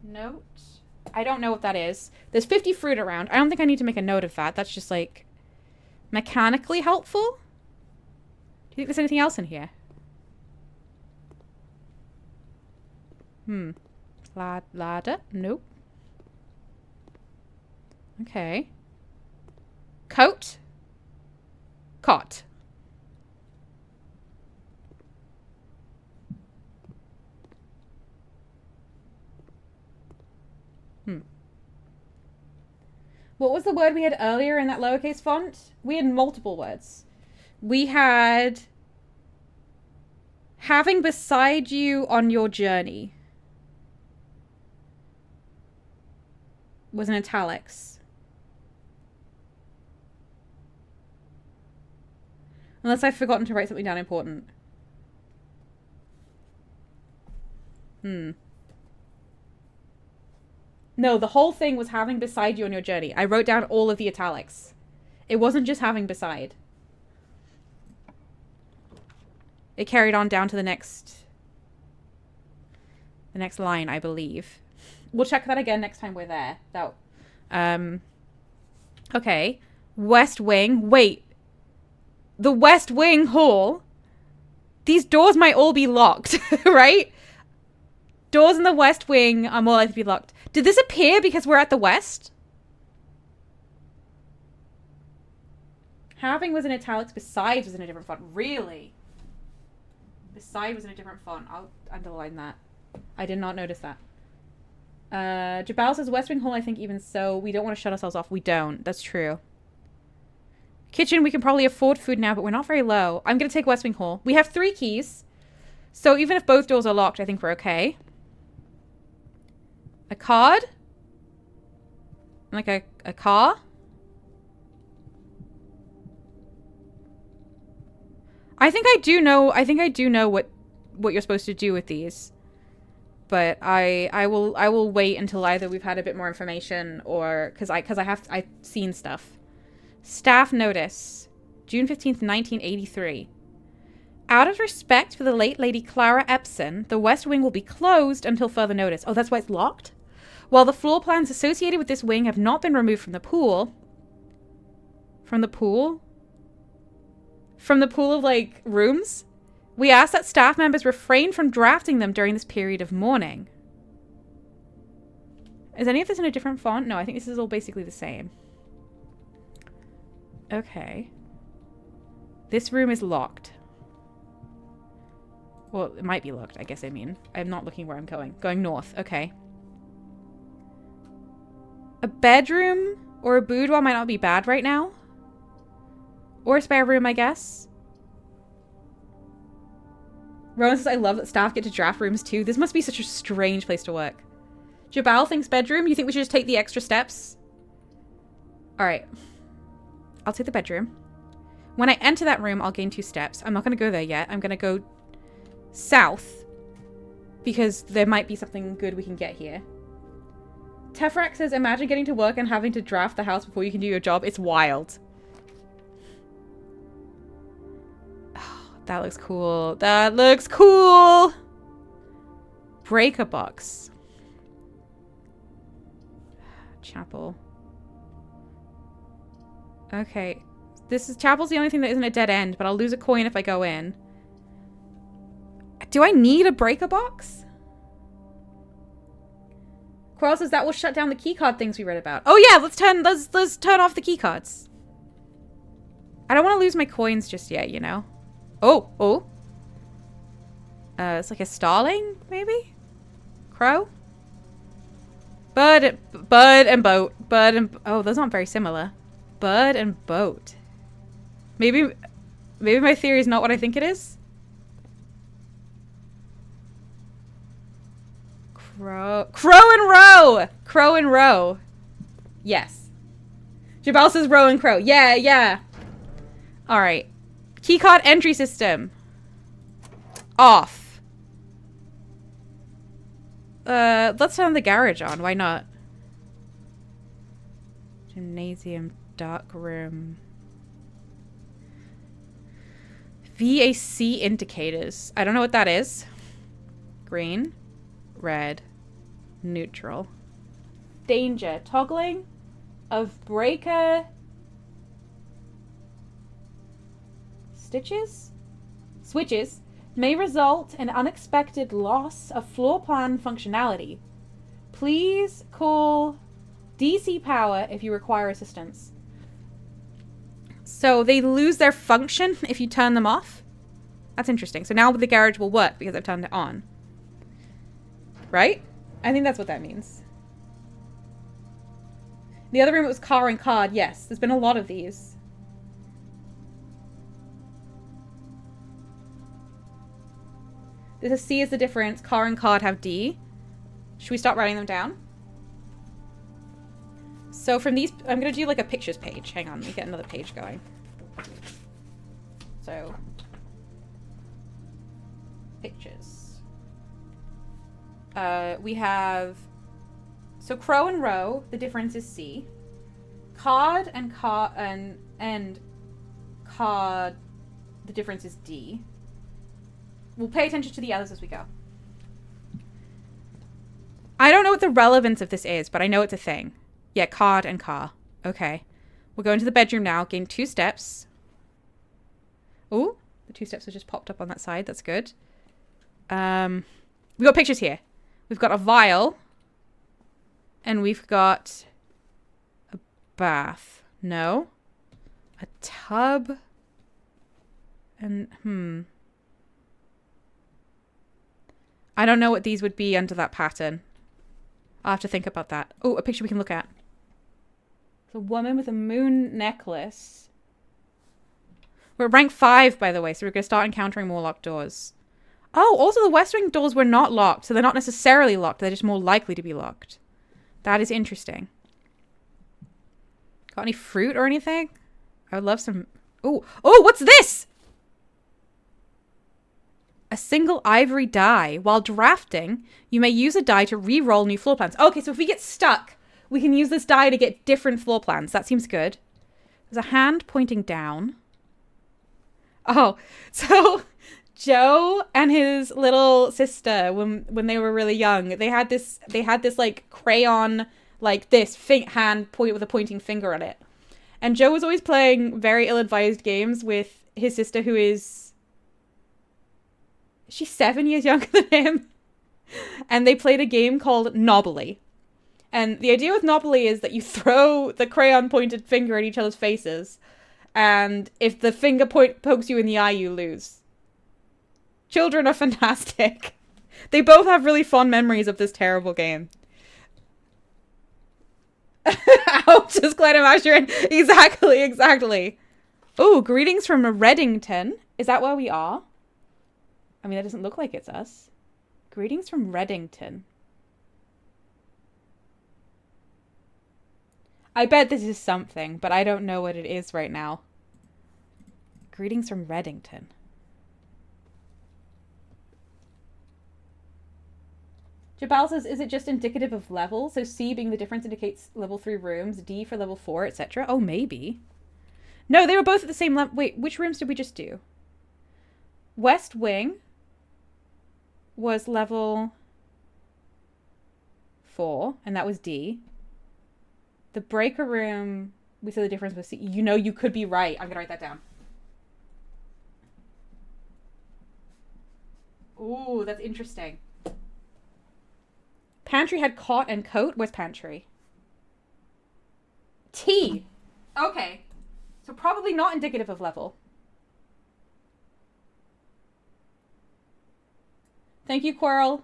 note. I don't know what that is. There's 50 fruit around. I don't think I need to make a note of that. That's just, like, mechanically helpful. Do you think there's anything else in here? Ladder? Nope. Okay. Coat. Cot. What was the word we had earlier in that lowercase font? We had multiple words. We had having beside you on your journey was in italics. Unless I've forgotten to write something down important. No, the whole thing was having beside you on your journey. I wrote down all of the italics. It wasn't just having beside. It carried on down to the next line, I believe. We'll check that again next time we're there. Okay. West Wing. Wait. The West Wing hall. These doors might all be locked, right? Doors in the West Wing are more likely to be locked. Did this appear because we're at the West? Having was in italics. Besides was in a different font. Really? Beside was in a different font. I'll underline that. I did not notice that. Jabal says West Wing Hall, I think even so. We don't want to shut ourselves off. We don't. That's true. Kitchen, we can probably afford food now, but we're not very low. I'm going to take West Wing Hall. We have 3 keys. So even if both doors are locked, I think we're okay. A card? Like a car? I think I do know what you're supposed to do with these. But I will wait until either we've had a bit more information or because I've seen stuff. Staff notice, June 15th, 1983. Out of respect for the late Lady Clara Epson, the West Wing will be closed until further notice. Oh, that's why it's locked? While the floor plans associated with this wing have not been removed from the pool. From the pool? From the pool of, like, rooms? We ask that staff members refrain from drafting them during this period of mourning. Is any of this in a different font? No, I think this is all basically the same. Okay. This room is locked. Well, it might be locked, I guess I mean. I'm not looking where I'm going. Going north. Okay. A bedroom or a boudoir might not be bad right now. Or a spare room, I guess. Rowan says, I love that staff get to draft rooms too. This must be such a strange place to work. Jabal thinks bedroom. You think we should just take the extra steps? Alright. I'll take the bedroom. When I enter that room, I'll gain 2 steps. I'm not going to go there yet. I'm going to go south. Because there might be something good we can get here. Tefrak says, imagine getting to work and having to draft the house before you can do your job. It's wild. That looks cool. That looks cool. Breaker box. Chapel. Okay. Chapel's the only thing that isn't a dead end, but I'll lose a coin if I go in. Do I need a breaker box? Coral says that will shut down the keycard things we read about. Oh yeah, let's turn off the keycards. I don't want to lose my coins just yet, you know. Oh. It's like a starling, maybe? Crow? Bird and boat. Oh, those aren't very similar. Bird and boat. Maybe my theory is not what I think it is. Crow and row. Yes. Jabal says row and crow. Yeah. All right. Keycard entry system. Off. Let's turn the garage on. Why not? Gymnasium, dark room. VAC indicators. I don't know what that is. Green, red, neutral. Danger. Toggling of breaker switches may result in unexpected loss of floor plan functionality. Please call DC power if you require assistance. So they lose their function if you turn them off? That's interesting. So now the garage will work because I've turned it on. Right? I think that's what that means. The other room, it was car and card. Yes, there's been a lot of these. This is C is the difference. Car and card have D. Should we start writing them down? So from these, I'm going to do like a pictures page. Hang on, let me get another page going. So, pictures. We have, so crow and row, the difference is C. card and card, the difference is D. We'll pay attention to the others as we go. I don't know what the relevance of this is, but I know it's a thing. Yeah, card and car. Okay. We'll go into the bedroom now. Gain 2 steps. Oh, the 2 steps have just popped up on that side. That's good. We've got pictures here. We've got a vial. And we've got a bath. No. A tub. And, I don't know what these would be under that pattern. I'll have to think about that. Oh, a picture we can look at. It's a woman with a moon necklace. We're at rank 5, by the way, so we're going to start encountering more locked doors. Oh, also the West Wing doors were not locked, so they're not necessarily locked. They're just more likely to be locked. That is interesting. Got any fruit or anything? I would love some... Oh, what's this? A single ivory die. While drafting, you may use a die to re-roll new floor plans. Okay, so if we get stuck, we can use this die to get different floor plans. That seems good. There's a hand pointing down. Oh, so Joe and his little sister, when they were really young, they had this like crayon, like this hand point with a pointing finger on it. And Joe was always playing very ill-advised games with his sister, who is... She's 7 years younger than him. And they played a game called Knobbly. And the idea with Knobbly is that you throw the crayon pointed finger at each other's faces. And if the finger pokes you in the eye, you lose. Children are fantastic. They both have really fond memories of this terrible game. Ouch, just glad I'm Asherin. Exactly. Oh, greetings from Reddington. Is that where we are? I mean, that doesn't look like it's us. Greetings from Reddington. I bet this is something, but I don't know what it is right now. Greetings from Reddington. Jabal says, is it just indicative of level? So C being the difference indicates level 3 rooms, D for level 4, etc. Oh, maybe. No, they were both at the same level. Wait, which rooms did we just do? West Wing was level 4, and that was D. The breaker room, we saw the difference with C. You know, you could be right. I'm going to write that down. Ooh, that's interesting. Pantry had cot and coat. Where's pantry? T. Okay. So probably not indicative of level. Thank you, Quirrell.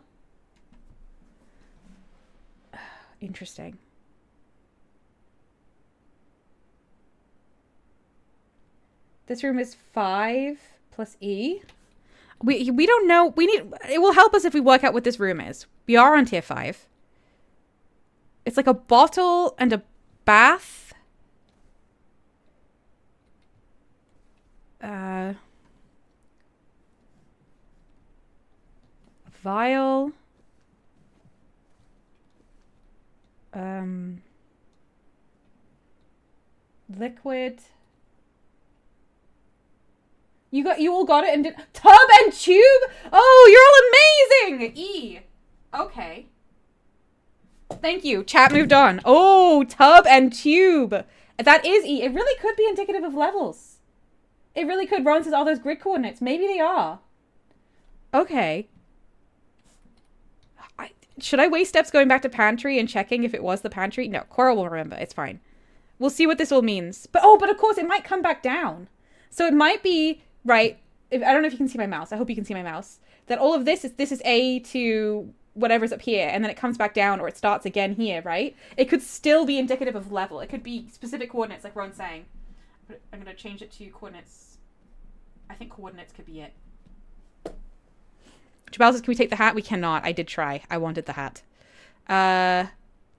Interesting. This room is 5 plus E. We don't know. It will help us if we work out what this room is. We are on tier 5. It's like a bottle and a bath. Vial. Liquid. You all got it and did tub and tube? Oh, you're all amazing! E. Okay. Thank you. Chat moved on. Oh, tub and tube. That is E. It really could be indicative of levels. It really could. Ron says all those grid coordinates. Maybe they are. Okay. Should I waste steps going back to pantry and checking if it was the pantry? No, Cora will remember. It's fine. We'll see what this all means. But of course, it might come back down. So it might be, right, I don't know if you can see my mouse. I hope you can see my mouse. That all of this is A to whatever's up here, and then it comes back down, or it starts again here, right? It could still be indicative of level. It could be specific coordinates, like Ron's saying. But I'm going to change it to coordinates. I think coordinates could be it. Jabal says, can we take the hat? We cannot. I did try. I wanted the hat.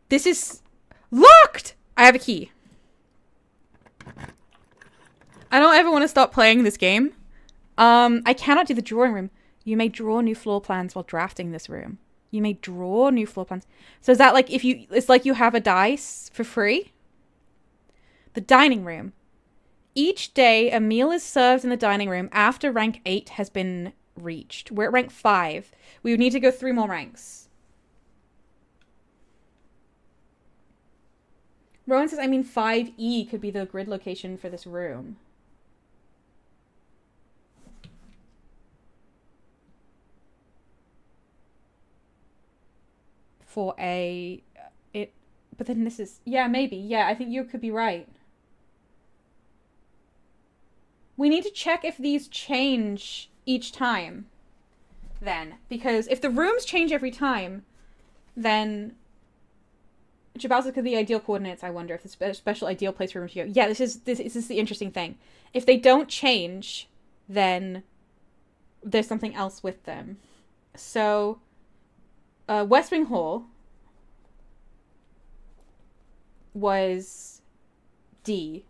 This is locked! I have a key. I don't ever want to stop playing this game. I cannot do the drawing room. You may draw new floor plans while drafting this room. You may draw new floor plans. So is that like it's like you have a dice for free? The dining room. Each day, a meal is served in the dining room after rank 8 has been reached. We're at rank 5. We would need to go 3 more ranks. Rowan says, I mean 5E could be the grid location for this room. For a... But then this is... Yeah, maybe. Yeah, I think you could be right. We need to check if these change each time. Then. Because if the rooms change every time, then... Jabals could be ideal coordinates, I wonder, if it's a special ideal place for rooms to go. Yeah, this is the interesting thing. If they don't change, then there's something else with them. So, West Wing Hall was D.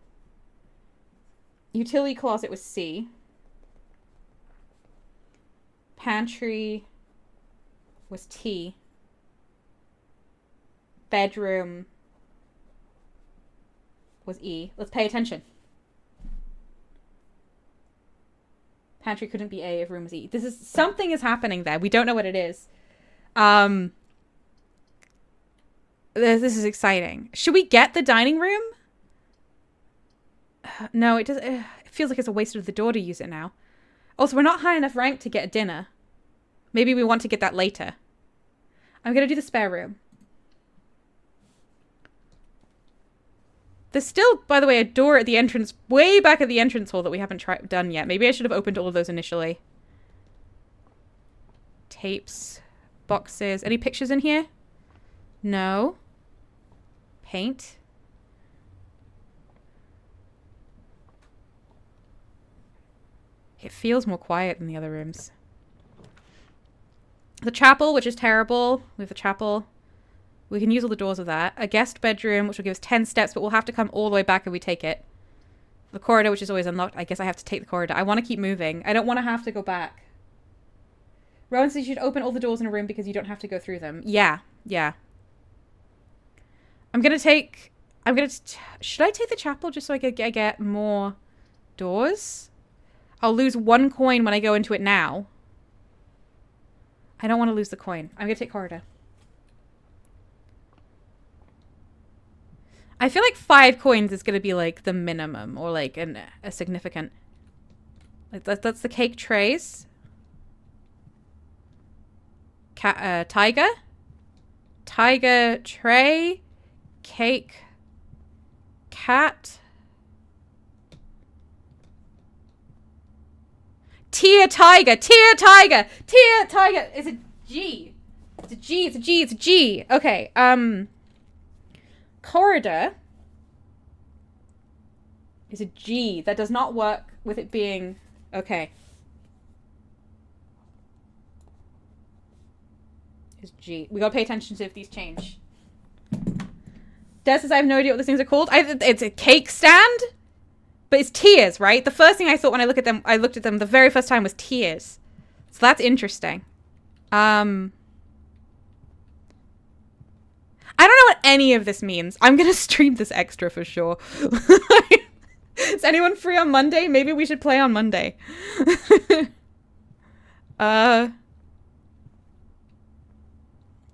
Utility closet was C. Pantry was T. Bedroom was E. Let's pay attention. Pantry couldn't be A if room was E. Something is happening there. We don't know what it is. This is exciting. Should we get the dining room? No, it does. It feels like it's a waste of the door to use it now. Also, we're not high enough rank to get a dinner. Maybe we want to get that later. I'm going to do the spare room. There's still, by the way, a door at the entrance, way back at the entrance hall that we haven't done yet. Maybe I should have opened all of those initially. Tapes. Boxes. Any pictures in here? No. Paint. It feels more quiet than the other rooms. The chapel, which is terrible. We have the chapel. We can use all the doors of that. A guest bedroom, which will give us 10 steps, but we'll have to come all the way back if we take it. The corridor, which is always unlocked. I guess I have to take the corridor. I want to keep moving. I don't want to have to go back. Rowan says you should open all the doors in a room because you don't have to go through them. Yeah. Yeah. Should I take the chapel just so I could get more doors? I'll lose 1 coin when I go into it now. I don't want to lose the coin. I'm going to take corridor. I feel like 5 coins is going to be like the minimum or like a significant. Like that's the cake trays. Tiger tray. Cake. Cat. Tier tiger. It's a G. It's a G. Okay. Corridor is a G. That does not work with it being... Okay. Is G. We gotta pay attention to if these change. Des says I have no idea what these things are called. It's a cake stand, but it's tiers, right? The first thing I thought when I looked at them the very first time was tiers. So that's interesting. I don't know what any of this means. I'm going to stream this extra for sure. Is anyone free on Monday? Maybe we should play on Monday.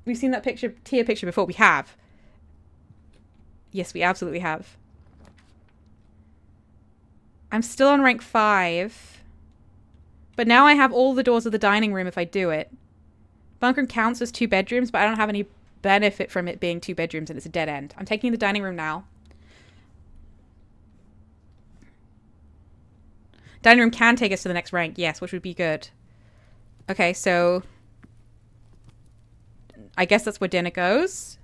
We've seen that tier picture before. We have. Yes, we absolutely have. I'm still on rank 5. But now I have all the doors of the dining room if I do it. Bunker room counts as 2 bedrooms, but I don't have any benefit from it being 2 bedrooms and it's a dead end. I'm taking the dining room now. Dining room can take us to the next rank, yes, which would be good. Okay, so I guess that's where dinner goes.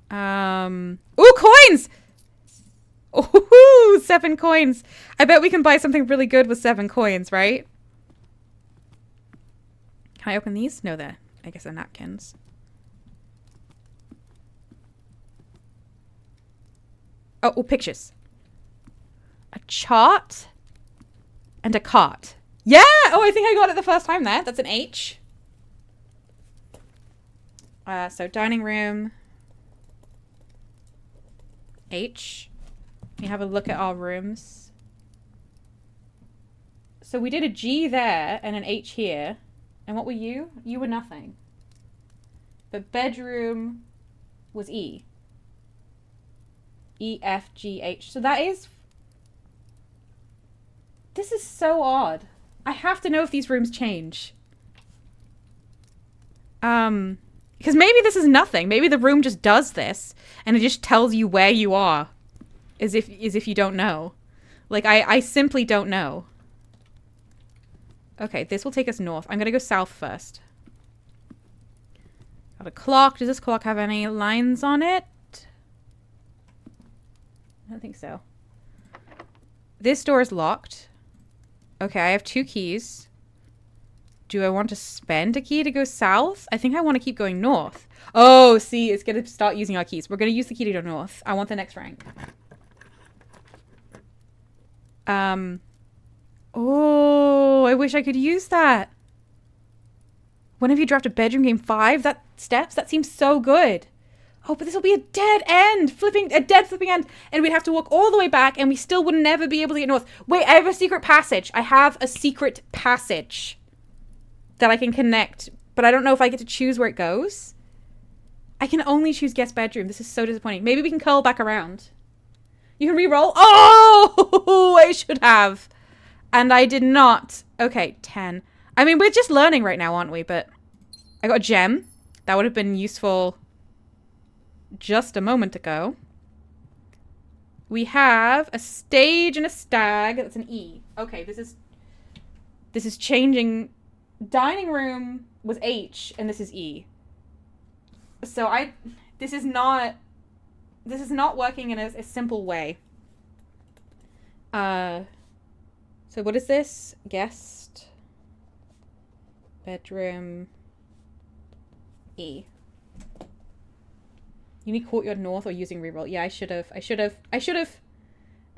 Ooh, coins! Ooh, 7 coins. I bet we can buy something really good with 7 coins, right? Can I open these? No, I guess they're napkins. Oh, pictures. A chart and a cart. Yeah! Oh, I think I got it the first time there. That's an H. So dining room. H. Let me have a look at our rooms. So we did a G there and an H here. And what were you? You were nothing. But bedroom was E. E, F, G, H. So that is... This is so odd. I have to know if these rooms change. Because maybe this is nothing. Maybe the room just does this. And it just tells you where you are. As if you don't know. Like, I simply don't know. Okay, this will take us north. I'm gonna go south first. Got a clock. Does this clock have any lines on it? I don't think so. This door is locked. Okay, I have 2 keys. Do I want to spend a key to go south? I think I want to keep going north. Oh, see, it's going to start using our keys. We're going to use the key to go north. I want the next rank. Oh, I wish I could use that. When have you dropped a bedroom game 5? That steps? That seems so good. Oh, but this will be a dead end. A dead flipping end. And we'd have to walk all the way back and we still would never be able to get north. Wait, I have a secret passage. I have a secret passage that I can connect. But I don't know if I get to choose where it goes. I can only choose guest bedroom. This is so disappointing. Maybe we can curl back around. You can re-roll. Oh, I should have. And I did not. Okay, 10. I mean, we're just learning right now, aren't we? But I got a gem. That would have been useful just a moment ago. We have a stage and a stag. That's an E. Okay, this is changing. Dining room was H, and this is E. So this is not working in a simple way. So what is this? Guest bedroom E. You need courtyard north or using reroll. Yeah, I should have.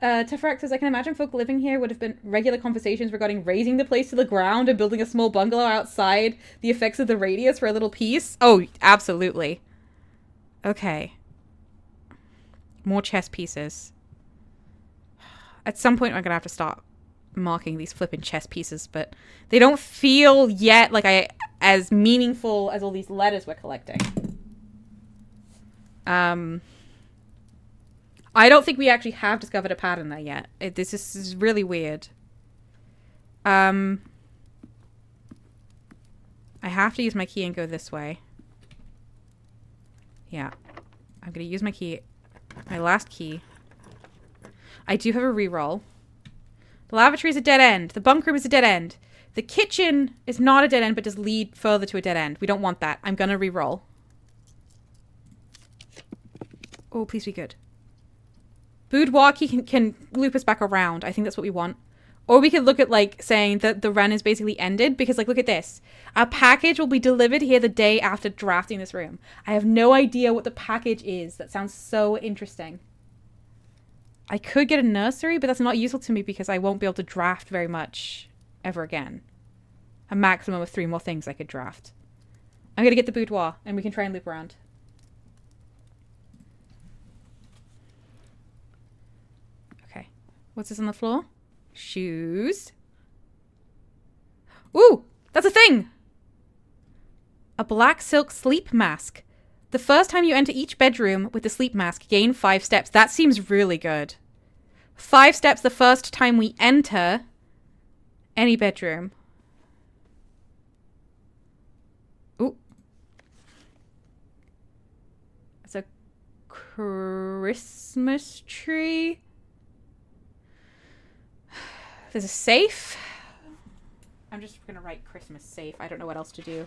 Tefrax says, I can imagine folk living here would have been regular conversations regarding raising the place to the ground and building a small bungalow outside the effects of the radius for a little piece. Oh, absolutely. Okay. More chess pieces. At some point, I'm going to have to start marking these flipping chess pieces, but they don't feel yet like as meaningful as all these letters we're collecting. I don't think we actually have discovered a pattern there yet. This is really weird. I have to use my key and go this way. Yeah. I'm going to use my key. My last key. I do have a reroll. The lavatory is a dead end. The bunk room is a dead end. The kitchen is not a dead end, but does lead further to a dead end. We don't want that. I'm going to reroll. Oh, please be good. Boudoir key can loop us back around. I think that's what we want. Or we could look at, like, saying that the run is basically ended. Because, like, look at this. Our package will be delivered here the day after drafting this room. I have no idea what the package is. That sounds so interesting. I could get a nursery, but that's not useful to me because I won't be able to draft very much ever again. A maximum of 3 more things I could draft. I'm going to get the boudoir, and we can try and loop around. Okay. What's this on the floor? Shoes. Ooh, that's a thing! A black silk sleep mask. The first time you enter each bedroom with the sleep mask, gain 5 steps. That seems really good. 5 steps the first time we enter any bedroom. Ooh. It's a Christmas tree. There's a safe. I'm just going to write Christmas safe. I don't know what else to do.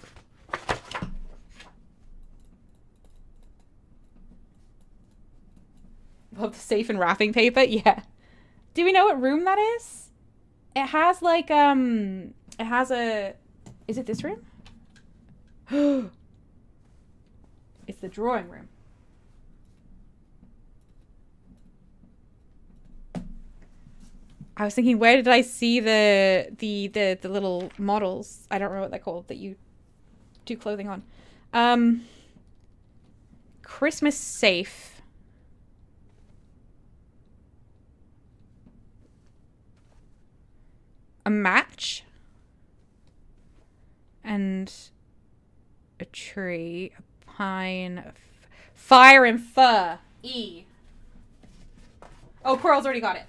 Love the safe and wrapping paper. Yeah. Do we know what room that is? It has like, it has a, is it this room? It's the drawing room. I was thinking, where did I see the little models? I don't know what they're called that you do clothing on. Christmas safe. a match. And a tree, a pine, fire and fur. E. Oh, Pearl's already got it.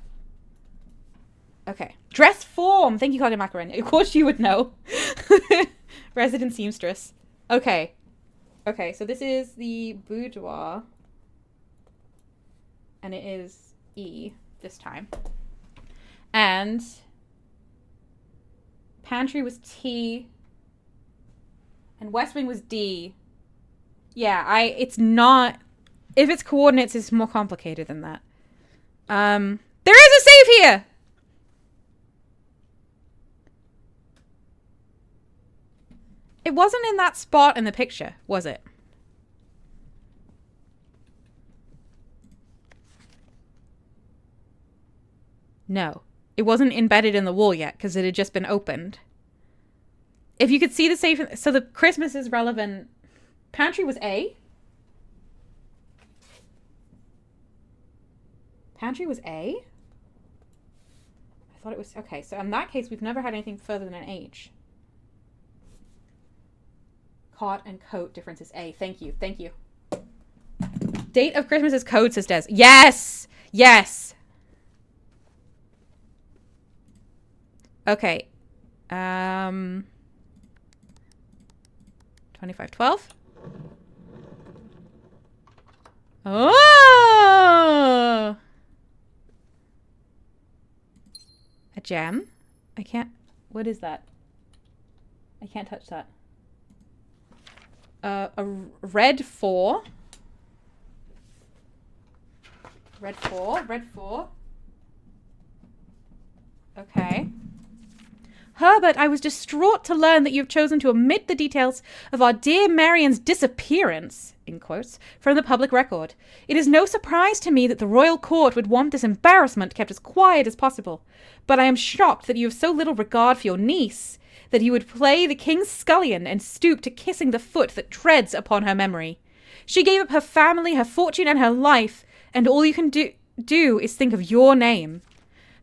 Okay. Dress form. Thank you, Claudia Macaroni. Of course you would know. Resident seamstress. Okay. Okay, so this is the boudoir. And it is E this time. And pantry was T. And West Wing was D. Yeah, it's not... If it's coordinates, it's more complicated than that. There is a save here! It wasn't in that spot in the picture, was it? No. It wasn't embedded in the wall yet, because it had just been opened. If you could see the safe... So the Christmas is relevant. Pantry was A. Pantry was A? I thought it was... Okay, so in that case, we've never had anything further than an H. Cot and coat difference is A. Thank you. Thank you. Date of Christmas is code, says Des. Yes! Yes! Okay. 2512. Oh! A gem? I can't... What is that? I can't touch that. A red 4. Red 4. Red 4. Okay. Herbert, I was distraught to learn that you have chosen to omit the details of our dear Marian's disappearance, in quotes, from the public record. It is no surprise to me that the royal court would want this embarrassment kept as quiet as possible. But I am shocked that you have so little regard for your niece, that you would play the king's scullion and stoop to kissing the foot that treads upon her memory. She gave up her family, her fortune, and her life, and all you can do is think of your name.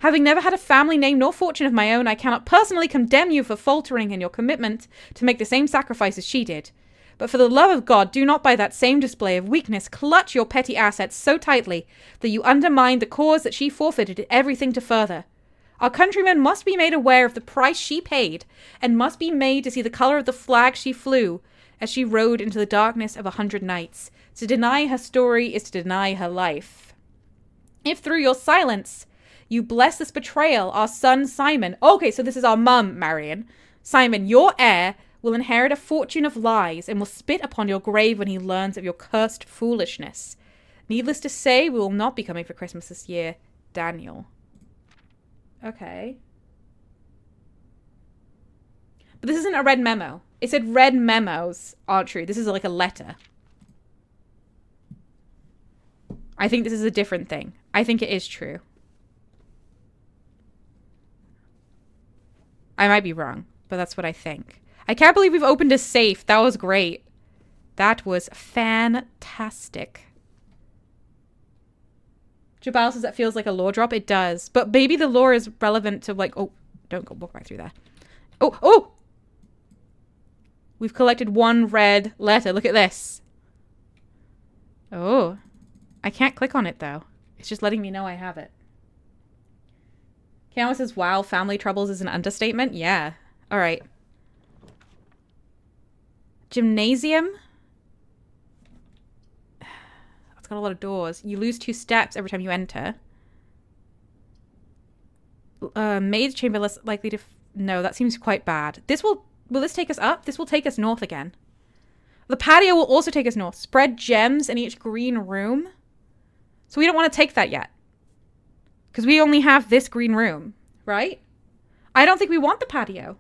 Having never had a family name nor fortune of my own, I cannot personally condemn you for faltering in your commitment to make the same sacrifice as she did. But for the love of God, do not by that same display of weakness clutch your petty assets so tightly that you undermine the cause that she forfeited everything to further. Our countrymen must be made aware of the price she paid, and must be made to see the colour of the flag she flew as she rode into the darkness of 100 nights. To deny her story is to deny her life. If through your silence you bless this betrayal, our son Simon... Okay, so this is our mum, Marian. Simon, your heir, will inherit a fortune of lies and will spit upon your grave when he learns of your cursed foolishness. Needless to say, we will not be coming for Christmas this year. Daniel. Okay. But this isn't a red memo. It said red memos aren't true. This is like a letter. I think this is a different thing. I think it is true. I might be wrong, but that's what I think. I can't believe we've opened a safe. That was great. That was fantastic. Jabal says that feels like a lore drop. It does. But maybe the lore is relevant to like... Oh, don't go walk back through there. Oh, oh! We've collected one red letter. Look at this. Oh. I can't click on it, though. It's just letting me know I have it. Kiana says, wow, family troubles is an understatement? Yeah. All right. Gymnasium. It's got a lot of doors. You lose 2 steps every time you enter. Maid's chamber less likely to... No, that seems quite bad. This will... Will this take us up? This will take us north again. The patio will also take us north. Spread gems in each green room. So we don't want to take that yet. Because we only have this green room, right? I don't think we want the patio.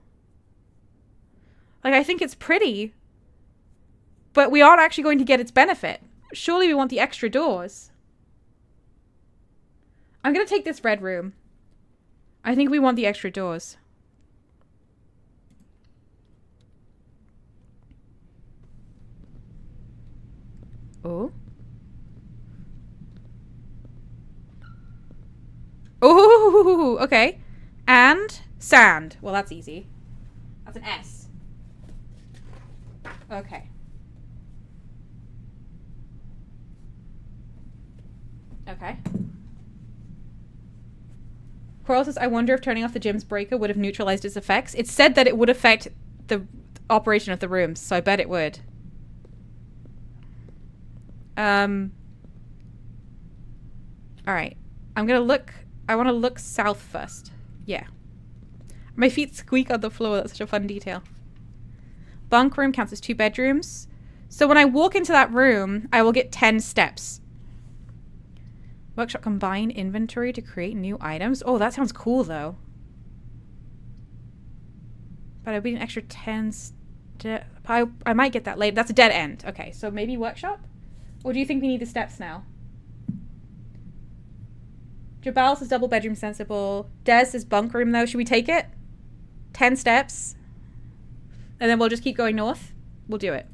Like, I think it's pretty. But we aren't actually going to get its benefit. Surely we want the extra doors. I'm going to take this red room. I think we want the extra doors. Oh. Oh, okay. And Sand. Well, that's easy. That's an S. Okay. Okay. Coral says, I wonder if turning off the gym's breaker would have neutralized its effects. It said that it would affect the operation of the rooms, so I bet it would. Alright. I'm gonna look... I want to look south first. Yeah. My feet squeak on the floor. That's such a fun detail. Bunk room counts as 2 bedrooms. So when I walk into that room, I will get 10 steps. Workshop combine inventory to create new items. Oh, that sounds cool, though. But I'll be an extra 10 steps. I might get that later. That's a dead end. Okay, so maybe workshop? Or do you think we need the steps now? Jabal says double bedroom sensible. Des says bunk room, though. Should we take it? 10 steps. And then we'll just keep going north. We'll do it.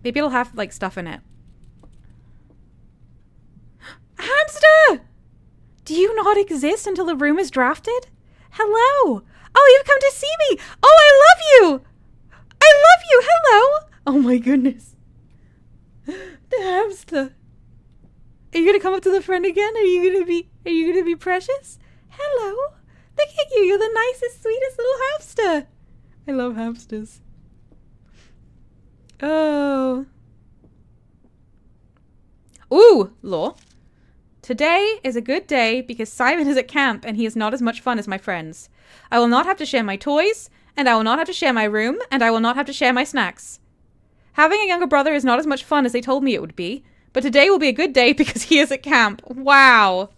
Maybe it'll have, like, stuff in it. Hamster! Do you not exist until the room is drafted? Hello! Oh, you've come to see me! Oh, I love you! I love you! Hello! Oh my goodness. The hamster. Are you gonna come up to the front again? Are you gonna be precious? Hello! Look at you! You're the nicest, sweetest little hamster! I love hamsters. Oh. Ooh, Law. Today is a good day because Simon is at camp and he is not as much fun as my friends. I will not have to share my toys, and I will not have to share my room, and I will not have to share my snacks. Having a younger brother is not as much fun as they told me it would be, but today will be a good day because he is at camp. Wow.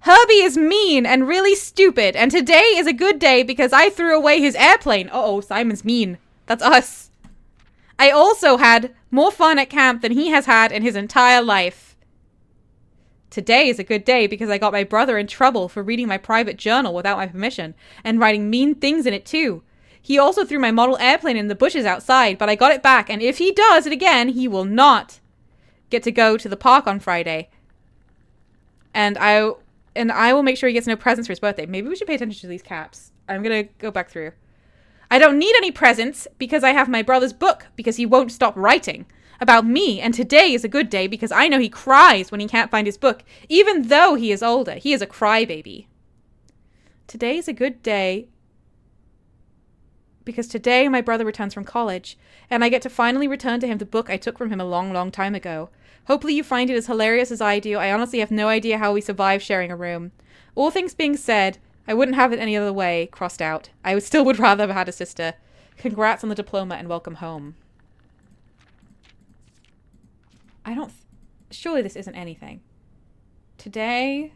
Herbie is mean and really stupid, and today is a good day because I threw away his airplane. Uh-oh, Simon's mean. That's us. I also had more fun at camp than he has had in his entire life. Today is a good day because I got my brother in trouble for reading my private journal without my permission and writing mean things in it too. He also threw my model airplane in the bushes outside, but I got it back, and if he does it again, he will not get to go to the park on Friday. And I will make sure he gets no presents for his birthday. Maybe we should pay attention to these caps. I'm gonna go back through. I don't need any presents because I have my brother's book because he won't stop writing about me, and today is a good day because I know he cries when he can't find his book, even though he is older. He is a crybaby. Today is a good day because today my brother returns from college, and I get to finally return to him the book I took from him a long, long time ago. Hopefully you find it as hilarious as I do. I honestly have no idea how we survive sharing a room. All things being said, I wouldn't have it any other way, crossed out. I still would rather have had a sister. Congrats on the diploma and welcome home. Surely this isn't anything. Today,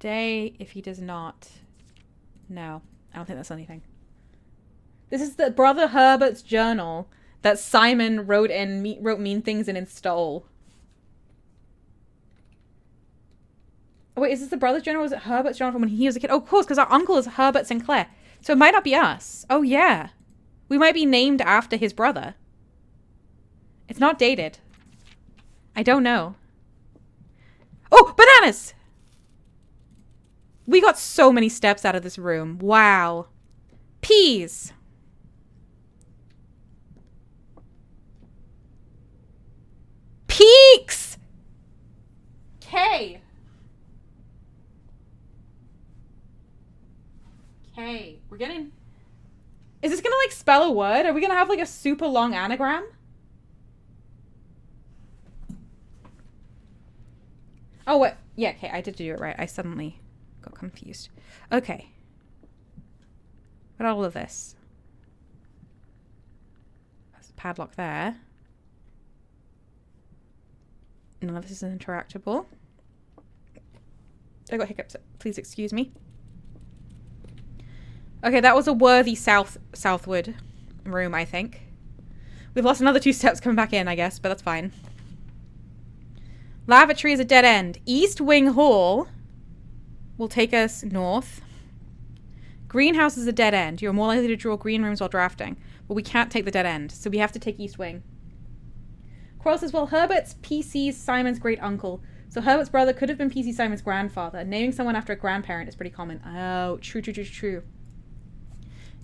if he does not... No, I don't think that's anything. This is the Brother Herbert's journal that Simon wrote mean things in and stole. Oh, wait, is this the brother's journal or was it Herbert's journal from when he was a kid? Oh, of course, because our uncle is Herbert Sinclair. So it might not be us. Oh, yeah. We might be named after his brother. It's not dated. I don't know. Oh, bananas! We got so many steps out of this room. Wow. Peas. Peaks! K. K. We're getting... Is this gonna, like, spell a word? Are we gonna have, like, a super long anagram? Oh, what? Yeah, okay, I did do it right. I suddenly got confused. Okay. What all of this? There's a padlock there. None of this is interactable. I got hiccups. Please excuse me. Okay, that was a worthy southward room, I think. We've lost another 2 steps coming back in, I guess, but that's fine. Lavatory is a dead end. East Wing Hall will take us north. Greenhouse is a dead end. You're more likely to draw green rooms while drafting, but we can't take the dead end, so we have to take East Wing. Quarrel says, well, Herbert's PC's Simon's great uncle. So Herbert's brother could have been PC Simon's grandfather. Naming someone after a grandparent is pretty common. Oh, true.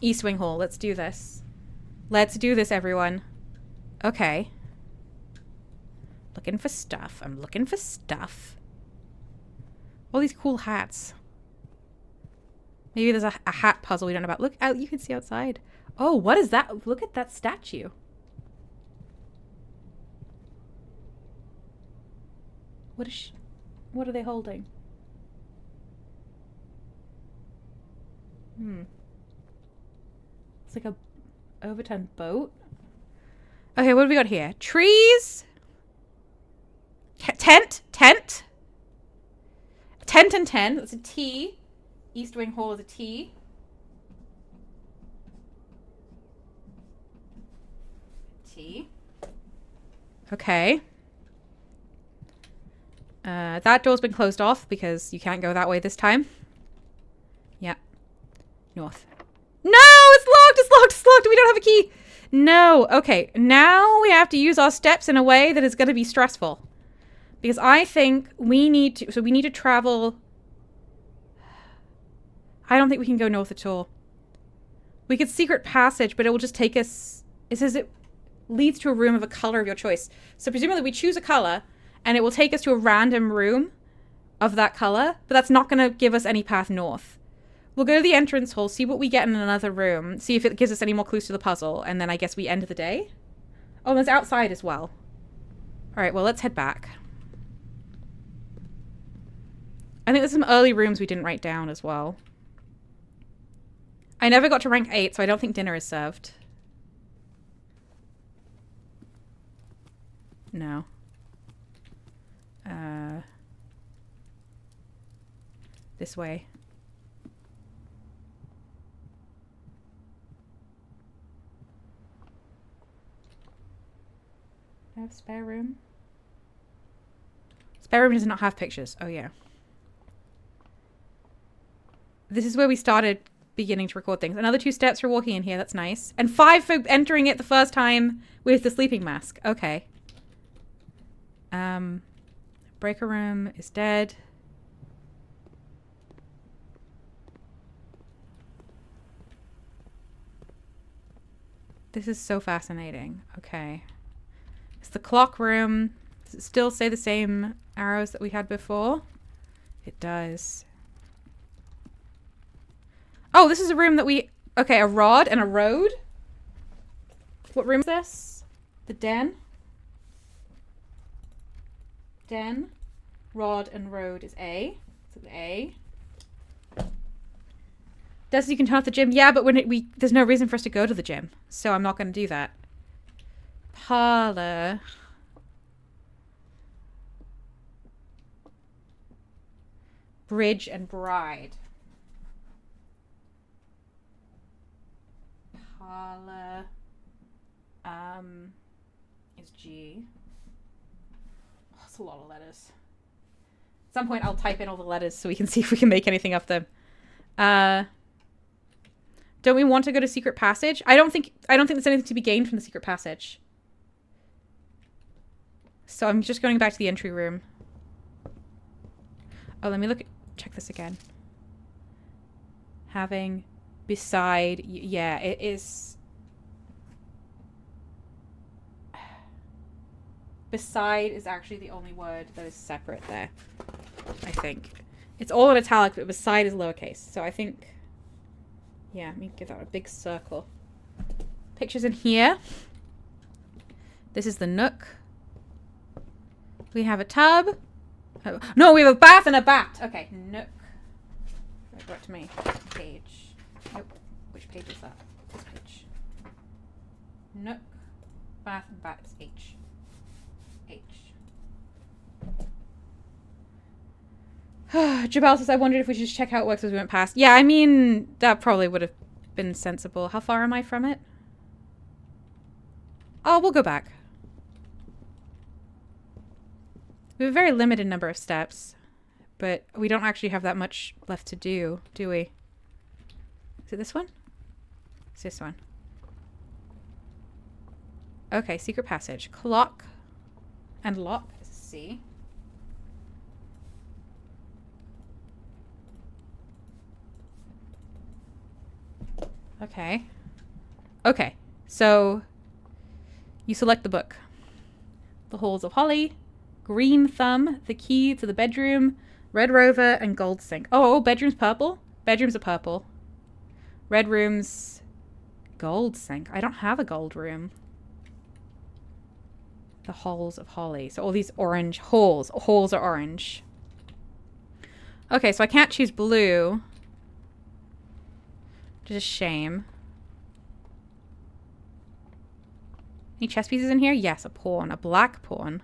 East Wing Hall. Let's do this. Let's do this, everyone. Okay. Looking for stuff. I'm looking for stuff. All these cool hats. Maybe there's a hat puzzle we don't know about. Look out, you can see outside. Oh, what is that? Look at that statue. What are they holding? It's like a overturned boat. Okay, what have we got here? Trees. Tent and 10. That's a T. East Wing Hall is a T. T. Okay. That door's been closed off because you can't go that way this time. Yeah. North. No! It's locked! We don't have a key! No. Okay. Now we have to use our steps in a way that is going to be stressful. Because I think we need to... So we need to travel... I don't think we can go north at all. We could secret passage, but it will just take us... It says it leads to a room of a color of your choice. So presumably we choose a color... And it will take us to a random room of that color. But that's not going to give us any path north. We'll go to the entrance hall, see what we get in another room. See if it gives us any more clues to the puzzle. And then I guess we end the day. Oh, there's outside as well. Alright, well, let's head back. I think there's some early rooms we didn't write down as well. I never got to rank 8, so I don't think dinner is served. No. This way. Do I have a spare room? Spare room does not have pictures. Oh, yeah. This is where we started beginning to record things. Another 2 steps for walking in here. That's nice. And 5 for entering it the first time with the sleeping mask. Okay. Breaker room is dead. This is so fascinating. Okay. It's the clock room. Does it still say the same arrows that we had before? It does. Oh, this is a room that we... Okay, a rod and a road. What room is this? The den. Den. Rod and road is A. So A. Does you can turn off the gym? Yeah, but when there's no reason for us to go to the gym. So I'm not going to do that. Parlor. Bridge and bride. Parlor. Is G. Oh, that's a lot of letters. At some point I'll type in all the letters so we can see if we can make anything of them. Don't we want to go to secret passage? I don't think there's anything to be gained from the secret passage. So I'm just going back to the entry room. Oh, let me check this again. Having beside, yeah, it is. Beside is actually the only word that is separate there. I think. It's all in italic, but beside is lowercase. So I think. Yeah, let me give that a big circle. Pictures in here. This is the nook. We have a tub. Oh, no, we have a bath and a bat. Okay, nook. Brought to me. Page. Nope. Which page is that? This page. Nook. Bath and bat is H. Jabal says, I wondered if we should just check how it works as we went past. Yeah, I mean, that probably would have been sensible. How far am I from it? Oh, we'll go back. We have a very limited number of steps, but we don't actually have that much left to do we? Is it this one? It's this one. Okay, secret passage. Clock and lock is C. Okay. Okay. So you select the book. The Halls of Holly, Green Thumb, The Key to the Bedroom, Red Rover, and Gold Sink. Oh, bedroom's purple? Bedrooms are purple. Red room's gold sink. I don't have a gold room. The Halls of Holly. So all these orange halls. Halls are orange. Okay, so I can't choose blue. Which is a shame. Any chess pieces in here? Yes, a pawn. A black pawn.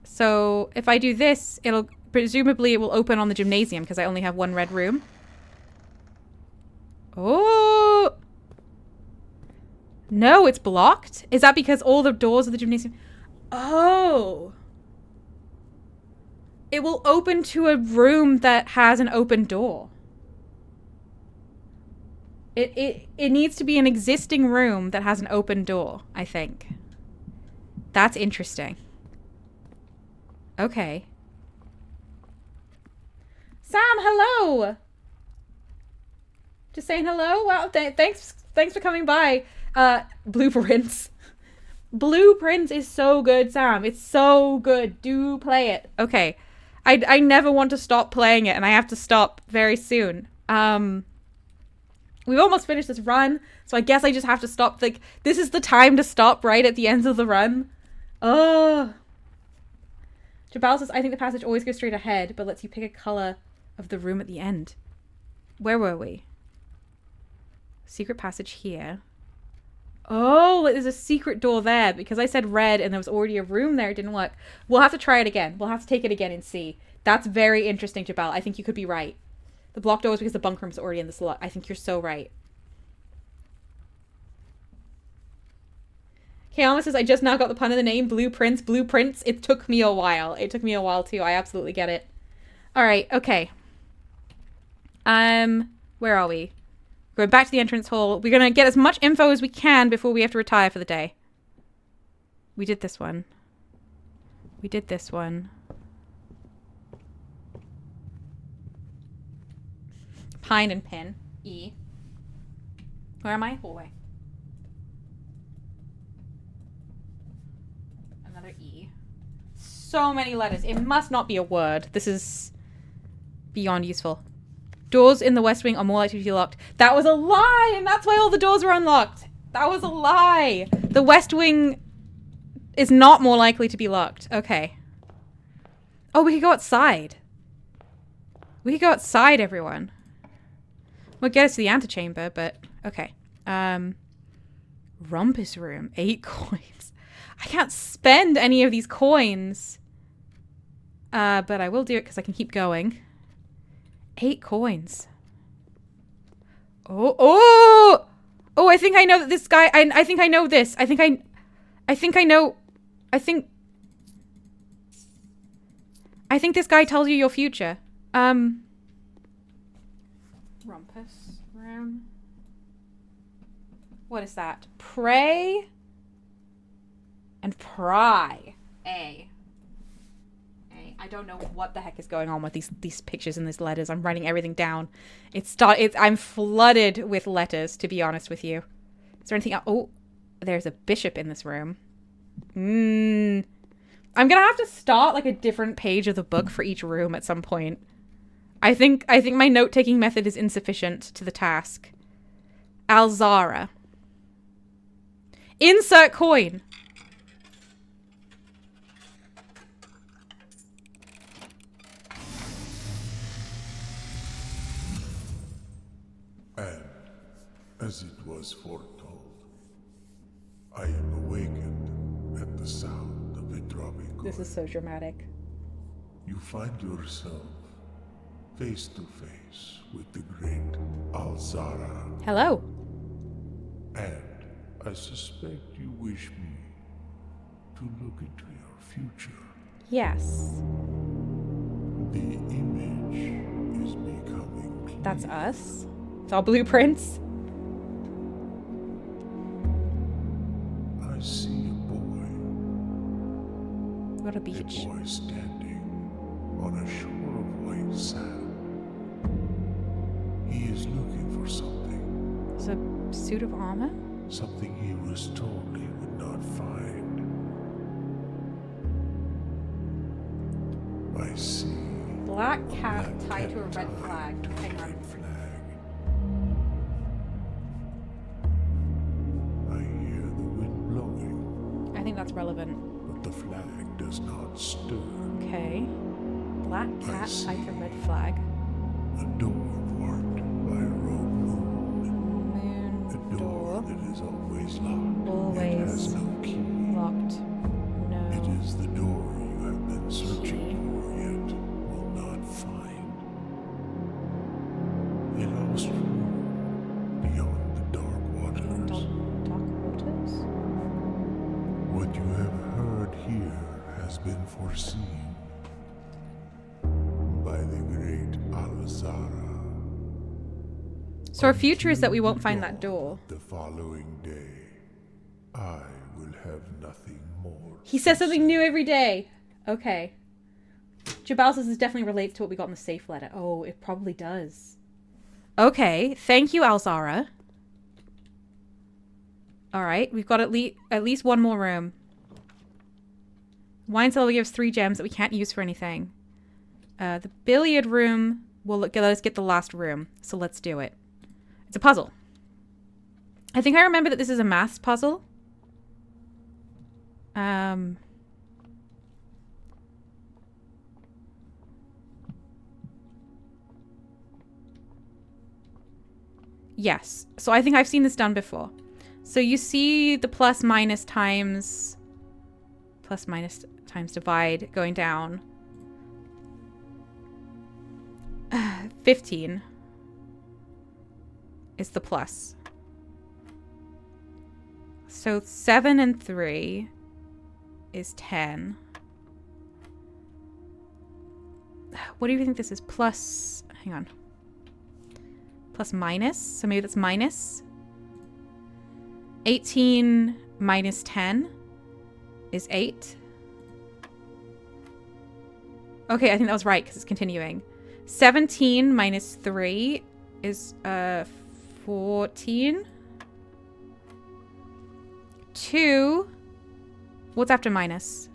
So if I do this, presumably it will open on the gymnasium because I only have one red room. Oh! No, it's blocked? Is that because all the doors of the gymnasium... Oh! It will open to a room that has an open door. It needs to be an existing room that has an open door, I think. That's interesting. Okay. Sam, hello! Just saying hello? Wow, thanks for coming by. Blueprints. Blueprints is so good, Sam. It's so good. Do play it. Okay. I never want to stop playing it, and I have to stop very soon. We've almost finished this run, so I guess I just have to stop. Like, this is the time to stop right at the end of the run. Oh. Jabal says, I think the passage always goes straight ahead, but lets you pick a color of the room at the end. Where were we? Secret passage here. Oh, there's a secret door there because I said red and there was already a room there. It didn't work. We'll have to try it again. We'll have to take it again and see. That's very interesting, Jabal. I think you could be right. The blocked door was because the bunk room's already in the slot. I think you're so right. Kayama says, I just now got the pun of the name. Blueprints. Blueprints. It took me a while. It took me a while too. I absolutely get it. All right. Okay. Where are we? Going back to the entrance hall. We're going to get as much info as we can before we have to retire for the day. We did this one. We did this one. Pine and pin. E. Where am I? Hallway. Another E. So many letters. It must not be a word. This is beyond useful. Doors in the West Wing are more likely to be locked. That was a lie, and that's why all the doors were unlocked. That was a lie. The West Wing is not more likely to be locked. Okay. Oh, we could go outside. We could go outside, everyone. We'll get us to the antechamber, but okay. Rumpus room. 8 coins. I can't spend any of these coins. But I will do it because I can keep going. 8 coins. Oh, I think I know that this guy, I think I know this. I think this guy tells you your future. Rumpus room. What is that? Pray and pry. A. I don't know what the heck is going on with these pictures and these letters. I'm writing everything down. I'm flooded with letters, to be honest with you. Is there anything else? Oh, there's a bishop in this room. I'm gonna have to start like a different page of the book for each room at some point. I think my note-taking method is insufficient to the task. Alzara. Insert coin. And, as it was foretold, I am awakened at the sound of a dropping coin. This is so dramatic. You find yourself face to face with the great Alzara. Hello. And I suspect you wish me to look into your future. Yes. The image is becoming clear. That's us. It's all blueprints. I see a boy. What a beach. A boy standing on a shore of white sand. a suit of armor? Something he was told he would not find. I see. Black cat Black tied to a cat red tied flag. to a Hang on. red flag. I hear the wind blowing, I think that's relevant. but the flag does not stir. Okay. Black cat see. tied to a red flag. A door marked by a rogue moon. A Moon door door. that is always locked. It Always has no key. locked. It No. is the door you have been searching for yet will not find. A lost room beyond the dark waters. Dark waters? What you have heard here has been foreseen by the great Alzara. So our future is that we Until won't find the that door. dawn of The following day, I will have nothing more. He says something new every day. Okay. Jabal says this definitely relates to what we got in the safe letter. Oh, it probably does. Okay. Thank you, Alzara. Alright, we've got at least one more room. Wine cellar gives 3 gems that we can't use for anything. The billiard room will let us get the last room. So let's do it. It's a puzzle. I think I remember that this is a maths puzzle. Yes. So I think I've seen this done before. So you see the plus minus times divide going down. 15 is the plus. So 7 and 3 is 10. What do you think this is? Plus, hang on. Plus minus, so maybe that's minus. 18 minus 10 is 8. Okay, I think that was right because it's continuing. 17 minus 3 is 14. 2, what's after minus?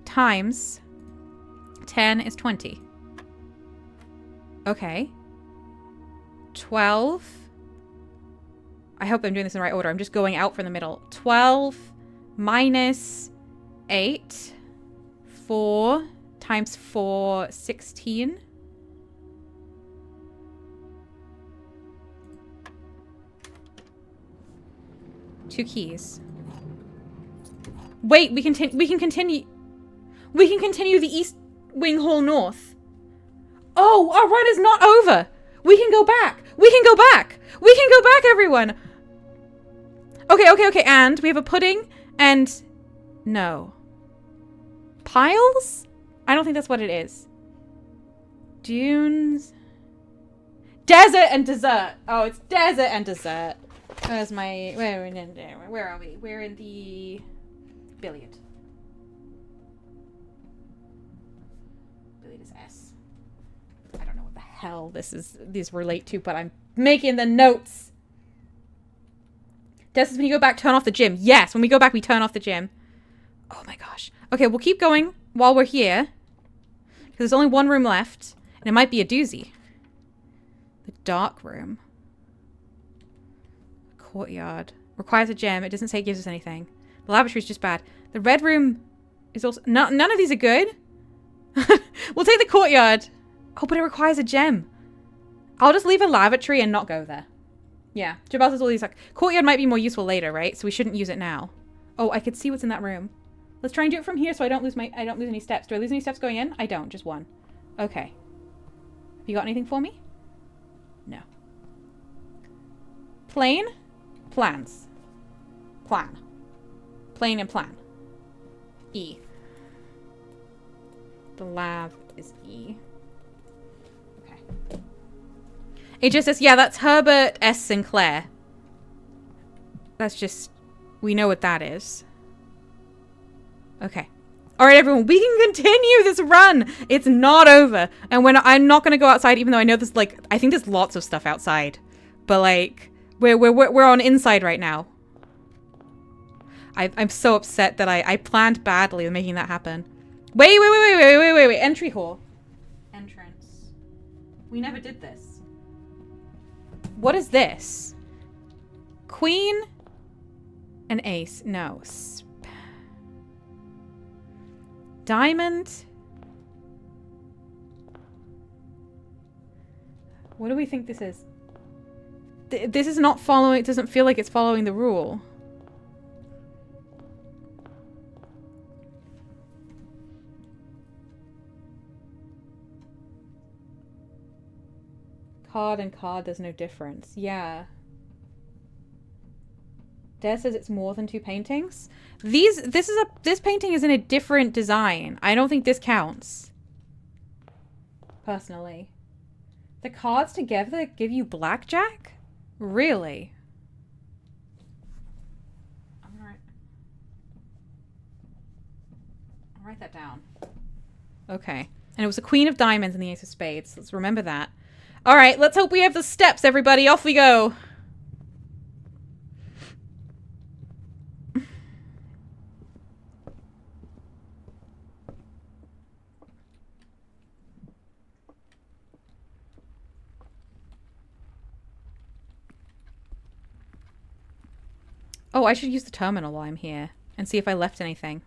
Times 10 is 20. Okay. 12. I hope I'm doing this in the right order. I'm just going out from the middle. 12 minus 8. 4 times 4, 16. Two keys. Wait, we can continue the east wing hall north. Oh, our run is not over. We can go back. We can go back. We can go back, everyone. Okay. And we have a pudding and no. Piles? I don't think that's what it is. Dunes. Desert and dessert. Oh, it's desert and dessert. Where's my... Where are we? We're in the... billiard. Billiard is S. I don't know what the hell these relate to, but I'm making the notes. Des says when you go back, turn off the gym. Yes, when we go back, we turn off the gym. Oh my gosh. Okay, we'll keep going while we're here. Because there's only one room left. And it might be a doozy. The dark room. Courtyard. Requires a gem. It doesn't say it gives us anything. The lavatory is just bad. The red room is also... none of these are good. We'll take the courtyard. Oh, but it requires a gem. I'll just leave a lavatory and not go there. Yeah. Jabal says all these like... Courtyard might be more useful later, right? So we shouldn't use it now. Oh, I could see what's in that room. Let's try and do it from here so I don't lose any steps. Do I lose any steps going in? I don't. Just one. Okay. Have you got anything for me? No. Plane? Plans. Plan. Plane and plan. E. The lav is E. Okay. It just says, yeah, that's Herbert S. Sinclair. That's just... we know what that is. Okay. All right, everyone, we can continue this run. It's not over. And I'm not going to go outside, even though I know there's, like, I think there's lots of stuff outside. But, like, We're on inside right now. I'm so upset that I planned badly with making that happen. Wait. Entry hall. Entrance. We never did this. What is this? Queen and ace. No. Diamond. What do we think this is? This is not following. It doesn't feel like it's following the rule. Card and card, there's no difference. Yeah. Dare says it's more than 2 paintings. This painting is in a different design. I don't think this counts. Personally. The cards together give you blackjack? Really? I'll write that down. Okay. And it was the Queen of Diamonds and the Ace of Spades. Let's remember that. All right, let's hope we have the steps, everybody. Off we go. Oh, I should use the terminal while I'm here and see if I left anything.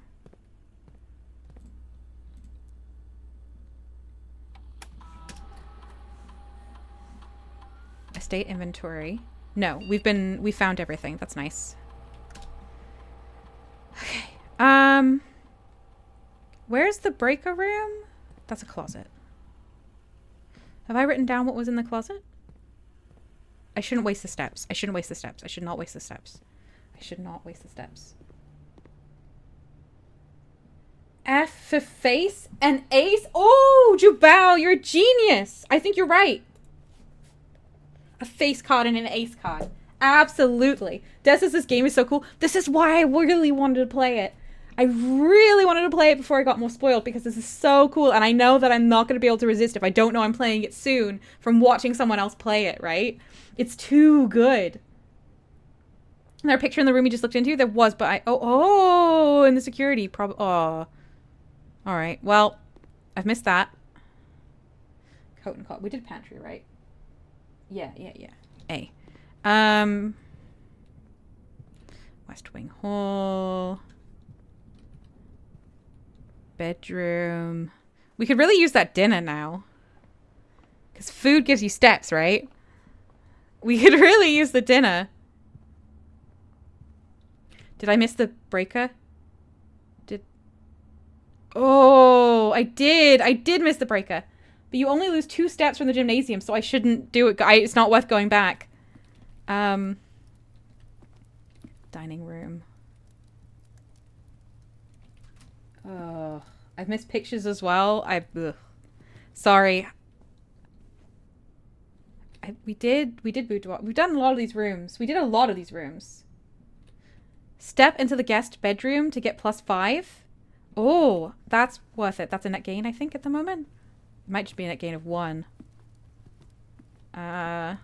Estate inventory. No, we found everything. That's nice. Okay. Where's the breaker room? That's a closet. Have I written down what was in the closet? I shouldn't waste the steps. I shouldn't waste the steps. I should not waste the steps. I should not waste the steps. F for face and ace. Oh, Jubal, you're a genius. I think you're right. A face card and an ace card. Absolutely. Des says this game is so cool. This is why I really wanted to play it. I really wanted to play it before I got more spoiled because this is so cool. And I know that I'm not going to be able to resist if I don't know I'm playing it soon from watching someone else play it, right? It's too good. Is there a picture in the room you just looked into? There was, but I... Oh, in the security. Probably. Oh. All right. Well, I've missed that. Coat and cot. We did pantry, right? Yeah. A. West Wing Hall. Bedroom. We could really use that dinner now. Because food gives you steps, right? We could really use the dinner. Did I miss the breaker? Oh, I did. I did miss the breaker. But you only lose 2 steps from the gymnasium, so I shouldn't do it. It's not worth going back. Dining room. Oh, I've missed pictures as well. Sorry. We did boudoir. We've done a lot of these rooms. We did a lot of these rooms. Step into the guest bedroom to get +5. Oh, that's worth it. That's a net gain, I think, at the moment. It might just be a net gain of 1. I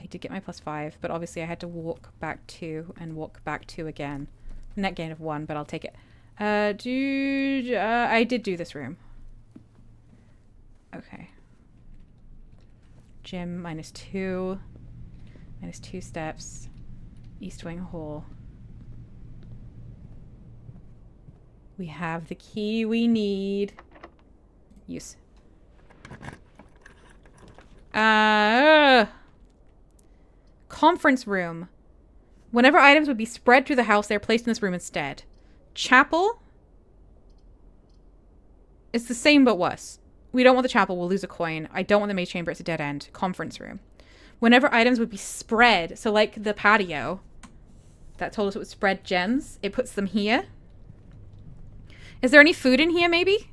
did get my +5, but obviously I had to walk back 2 and walk back 2 again. Net gain of 1, but I'll take it. I did do this room. Okay. Gym -2. -2 steps. East Wing Hall. We have the key we need. Use. Conference room. Whenever items would be spread through the house, they are placed in this room instead. Chapel. It's the same but worse. We don't want the chapel. We'll lose a coin. I don't want the maze chamber. It's a dead end. Conference room. Whenever items would be spread, so like the patio that told us it would spread gems, it puts them here. Is there any food in here, maybe?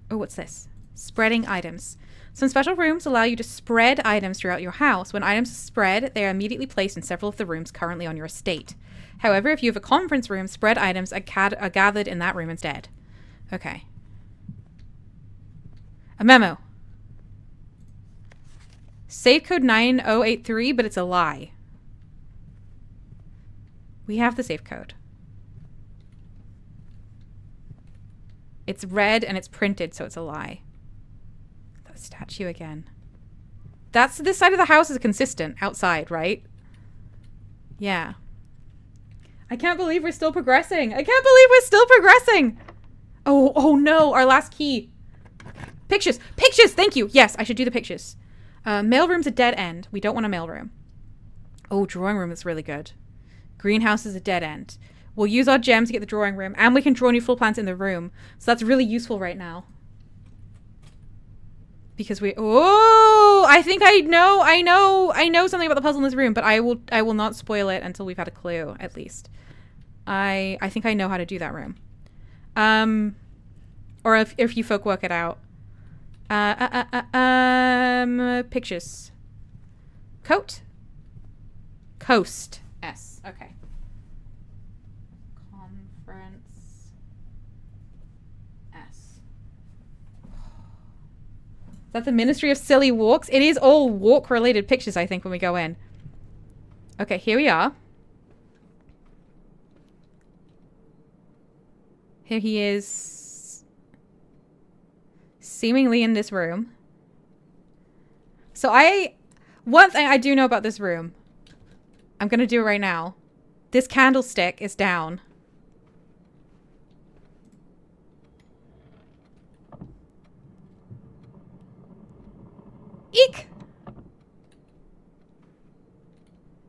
Oh, what's this? Spreading items. Some special rooms allow you to spread items throughout your house. When items are spread, they are immediately placed in several of the rooms currently on your estate. However, if you have a conference room, spread items are gathered in that room instead. Okay. A memo. Safe code 9083, but it's a lie. We have the safe code. It's red and it's printed, so it's a lie. That statue again. That's this side of the house is consistent outside, right? Yeah. I can't believe we're still progressing. I can't believe we're still progressing. Oh no, our last key. Pictures. Pictures, thank you. Yes, I should do the pictures. Mailroom's a dead end. We don't want a mailroom. Oh, drawing room is really good. Greenhouse is a dead end. We'll use our gems to get the drawing room, and we can draw new floor plans in the room. So that's really useful right now. Because I think I know something about the puzzle in this room, but I will not spoil it until we've had a clue, at least. I think I know how to do that room. Or if you folk work it out. Pictures. Coat? Coast. S. Okay. Conference. S. Is that the Ministry of Silly Walks? It is all walk-related pictures, I think, when we go in. Okay, here we are. Here he is. Seemingly in this room. So one thing I do know about this room. I'm going to do it right now. This candlestick is down. Eek!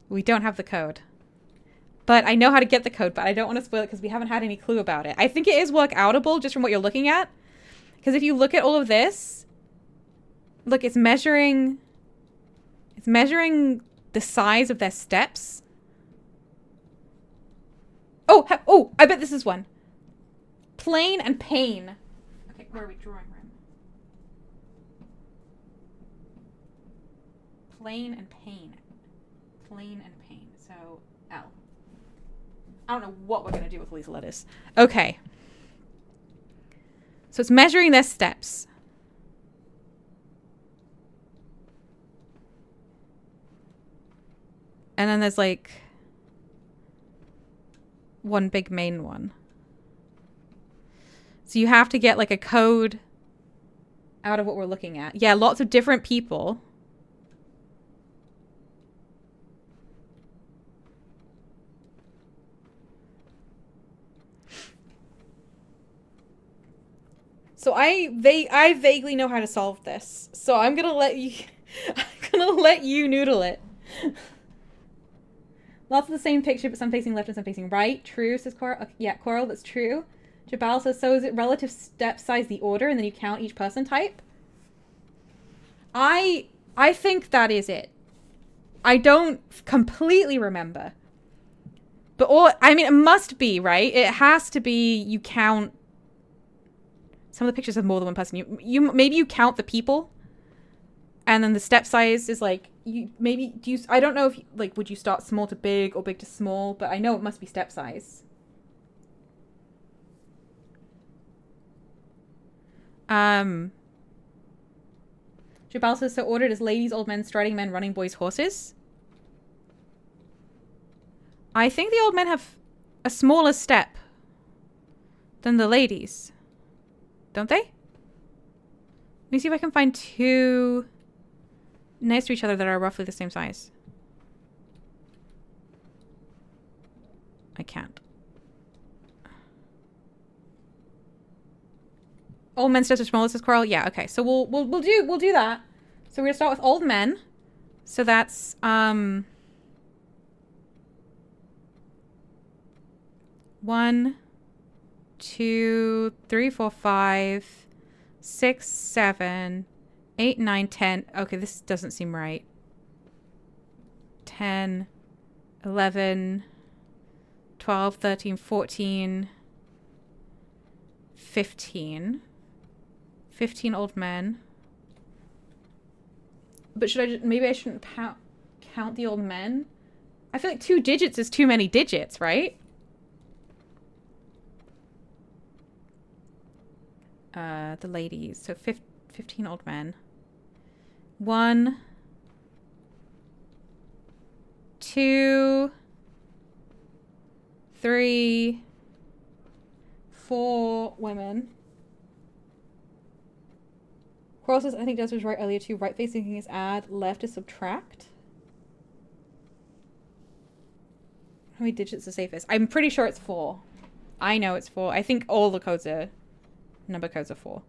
We don't have the code. But I know how to get the code, but I don't want to spoil it because we haven't had any clue about it. I think it is work-outable just from what you're looking at. Because if you look at all of this, look, it's measuring the size of their steps. Oh, I bet this is one. Plane and pane. Okay, where are we? Drawing room. Plane and pane. Plane and pane. So, L. I don't know what we're going to do with all these letters. Okay. So it's measuring their steps. And then there's like one big main one. So you have to get like a code out of what we're looking at. Yeah, lots of different people. So I vaguely know how to solve this. So I'm gonna let you noodle it. Lots of the same picture, but some facing left and some facing right. True, says Coral. Okay, yeah, Coral, that's true. Jabal says, so is it relative step size the order, and then you count each person type? I think that is it. I don't completely remember. But it must be, right? It has to be you count. Some of the pictures have more than one person. Maybe you count the people, and then the step size is like I don't know if would you start small to big or big to small, but I know it must be step size. Jabal says, so ordered as ladies, old men, striding men, running boys, horses. I think the old men have a smaller step than the ladies. Don't they? Let me see if I can find two next to each other that are roughly the same size. I can't. Old men's steps are smaller, says Coral. Yeah, okay. So we'll do that. So we're gonna start with old men. So that's 1, 2, 3, 4, 5, 6, 7, 8, 9, 10. Okay, this doesn't seem right. 10, 11, 12, 13, 14, 15. 15 old men. But maybe I shouldn't count the old men? I feel like 2 digits is too many digits, right? The ladies. So 15 old men. 1, 2, 3, 4 women. Coral says, I think Des was right earlier too. Right facing is add, left is subtract. How many digits are safest? I'm pretty sure it's 4. I know it's 4. I think all the codes are, number codes are 4.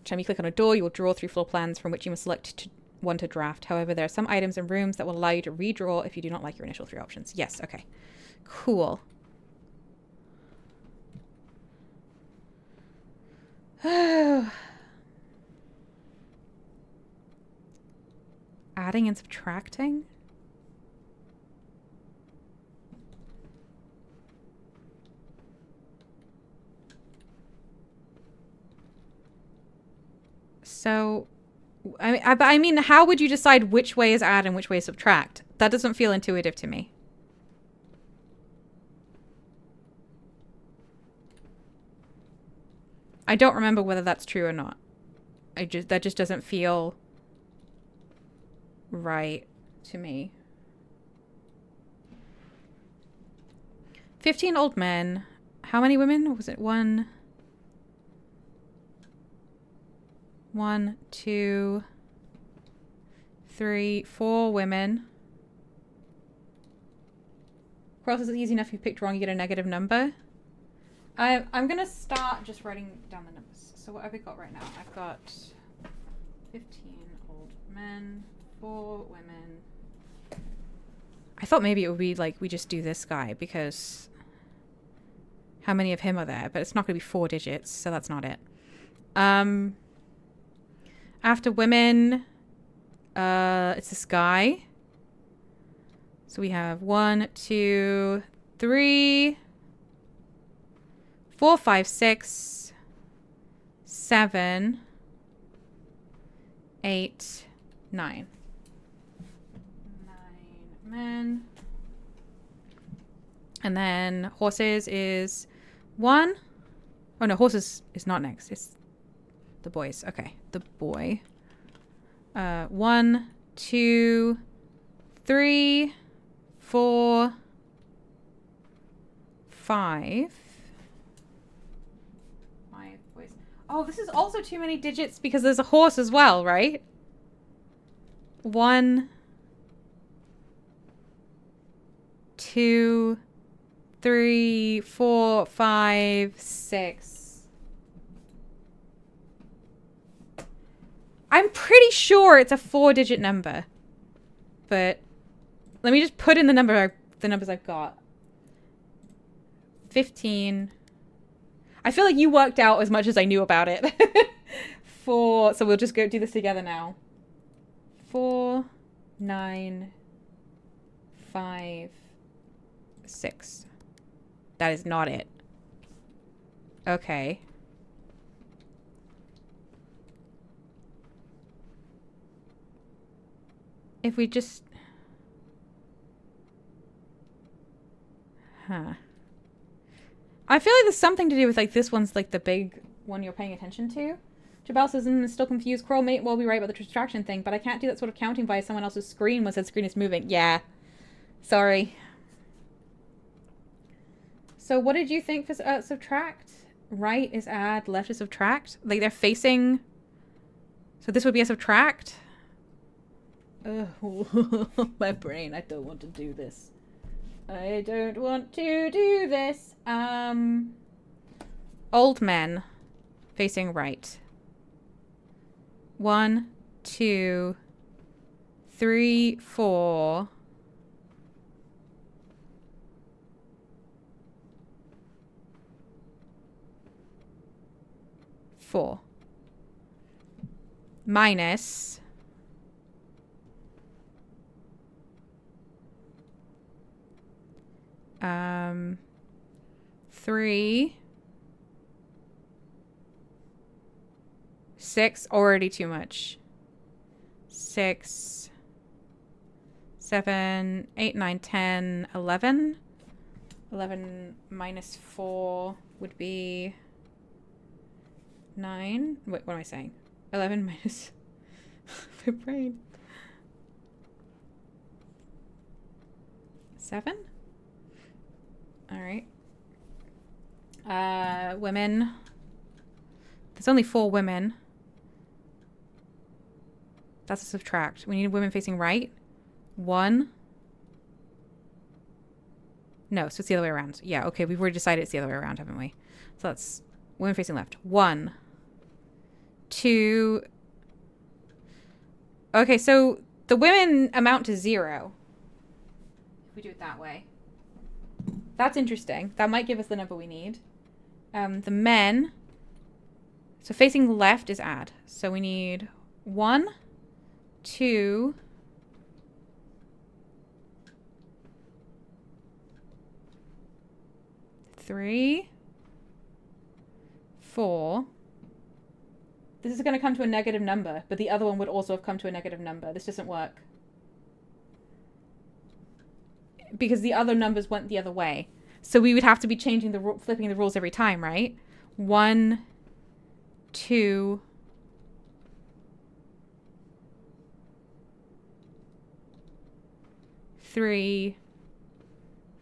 Time you click on a door, you will draw 3 floor plans from which you must select one to draft. However, there are some items and rooms that will allow you to redraw if you do not like your initial 3 options. Yes, okay. Cool. Adding and subtracting? So, I mean, how would you decide which way is add and which way is subtract? That doesn't feel intuitive to me. I don't remember whether that's true or not. That just doesn't feel right to me. 15 old men. How many women? Was it 1, 2, 3, 4 women. Cross is easy enough. If you picked wrong, you get a negative number. I'm gonna start just writing down the numbers. So what have we got right now? I've got 15 old men, 4 women. I thought maybe it would be like we just do this guy because how many of him are there? But it's not gonna be 4 digits, so that's not it. After women, it's this guy. So we have 1, 2, 3, 4, 5, 6, 7, 8, 9. 9 men. And then horses is 1. Oh no, horses is not next. It's the boys. Okay, the boy. 1, 2, 3, 4, 5. 5 boys. Oh, this is also too many digits because there's a horse as well, right? 1, 2, 3, 4, 5, 6. I'm pretty sure it's a 4-digit number. But let me just put in the numbers I've got. 15. I feel like you worked out as much as I knew about it. 4. So we'll just go do this together now. 4, 9, 5, 6. That is not it. Okay. If we just... Huh. I feel like there's something to do with, like, this one's, like, the big one you're paying attention to. Jabal says, I'm still confused. Coral may well be right about the distraction thing, but I can't do that sort of counting via someone else's screen when said screen is moving. Yeah. Sorry. So what did you think for subtract? Right is add, left is subtract? Like, they're facing... So this would be a subtract? My brain, I don't want to do this. I don't want to do this. Old men facing right. 1, 2, 3, 4. 4. Minus 3, 6, already too much. 6, 7, 8, 9, 10, 11. 11 minus 4 would be 9. Wait, what am I saying? 11 minus my brain. 7? Alright. Women. There's only 4 women. That's a subtract. We need women facing right. 1. No, so it's the other way around. Yeah, okay, we've already decided it's the other way around, haven't we? So that's women facing left. 1. 2. Okay, so the women amount to 0. If we do it that way. That's interesting. That might give us the number we need. The men. So facing left is add. So we need 1, 2, 3, 4. This is going to come to a negative number, but the other one would also have come to a negative number. This doesn't work. Because the other numbers went the other way. So we would have to be changing flipping the rules every time, right? 1, 2, 3,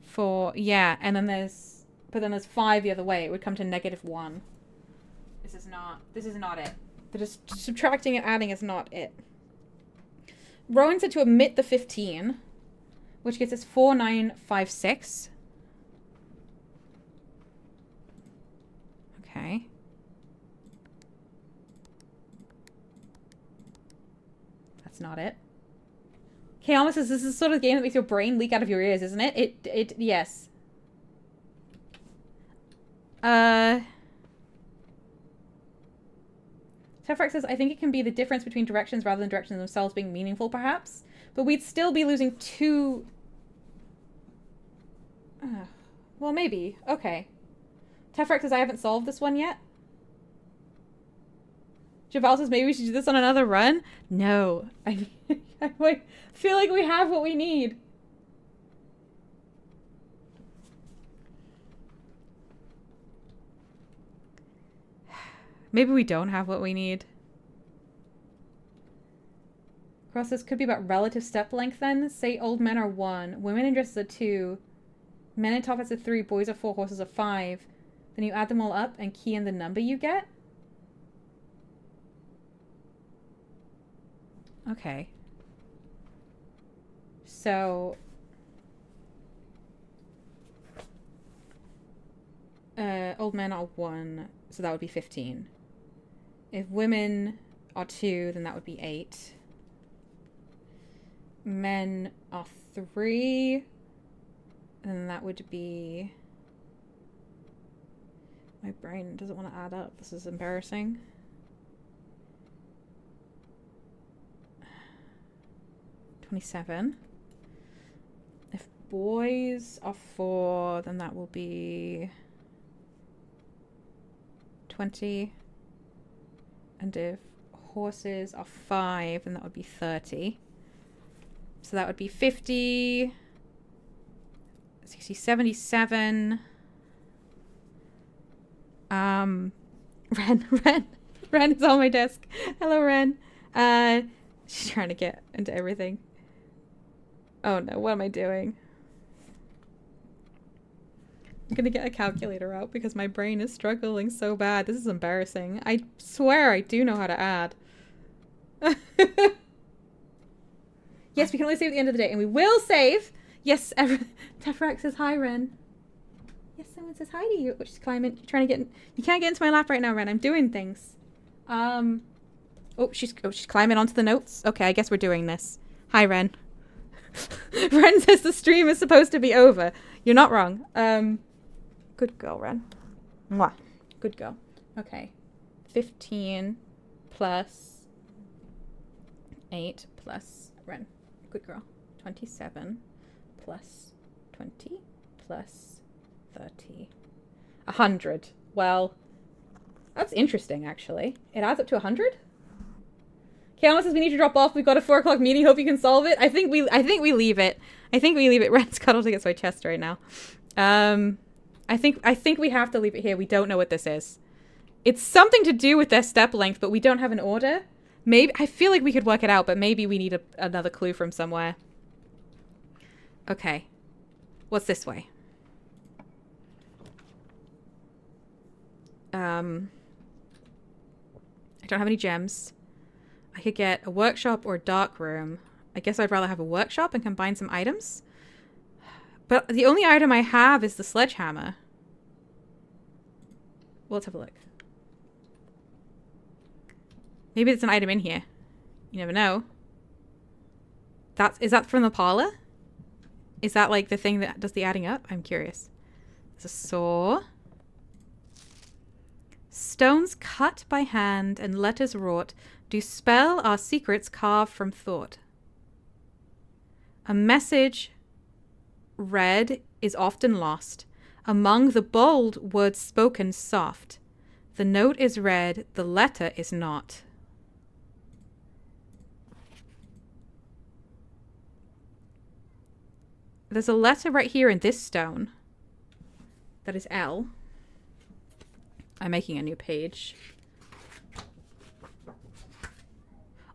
4. Yeah, and then there's 5 the other way. It would come to -1. This is not it. Just subtracting and adding is not it. Rowan said to omit the 15, which gets us 4956. Okay. That's not it. Kayama says this is sort of the game that makes your brain leak out of your ears, isn't it? Yes. Tefrak says, I think it can be the difference between directions rather than directions themselves being meaningful, perhaps. But we'd still be losing 2... well, maybe. Okay. Tefrak says, I haven't solved this one yet. Javal says, maybe we should do this on another run? No. I feel like we have what we need. Maybe we don't have what we need. Cross, this could be about relative step length then. Say old men are 1, women in dresses are 2, men in top hats are 3, boys are 4, horses are 5. Then you add them all up and key in the number you get. Okay. So... old men are 1, so that would be 15. If women are 2, then that would be 8. Men are 3, and that would be... My brain doesn't want to add up. This is embarrassing. $27. If boys are 4, then that will be 20. And if horses are 5, then that would be 30. So that would be 50, 60, 77. Ren is on my desk. Hello, Ren. She's trying to get into everything. Oh no, what am I doing? I'm gonna get a calculator out because my brain is struggling so bad. This is embarrassing. I swear I do know how to add. Yes, we can only save at the end of the day, and we will save. Yes, Tefrak says hi, Ren. Yes, someone says hi to you. Which is climbing. You're trying to get. You can't get into my lap right now, Ren. I'm doing things. Oh, she's climbing onto the notes. Okay, I guess we're doing this. Hi, Ren. Ren says the stream is supposed to be over. You're not wrong. Good girl, Ren. Mwah. Good girl. Okay. 15 plus 8 plus Ren. Good girl. 27 plus 20 plus 30. 100. Well, that's interesting, actually. It adds up to 100? Kiana says we need to drop off. We've got a 4 o'clock meeting. Hope you can solve it. I think we leave it. Ren's cuddled against my chest right now. I think we have to leave it here. We don't know what this is. It's something to do with their step length, but we don't have an order. Maybe I feel like we could work it out, but maybe we need another clue from somewhere. Okay. What's this way? I don't have any gems. I could get a workshop or a dark room. I guess I'd rather have a workshop and combine some items. But the only item I have is the sledgehammer. Well, let's have a look. Maybe there's an item in here. You never know. Is that from the parlor? Is that like the thing that does the adding up? I'm curious. There's a saw. Stones cut by hand and letters wrought do spell our secrets carved from thought. A message read is often lost. Among the bold words spoken soft. The note is read, the letter is not. There's a letter right here in this stone. That is L. I'm making a new page.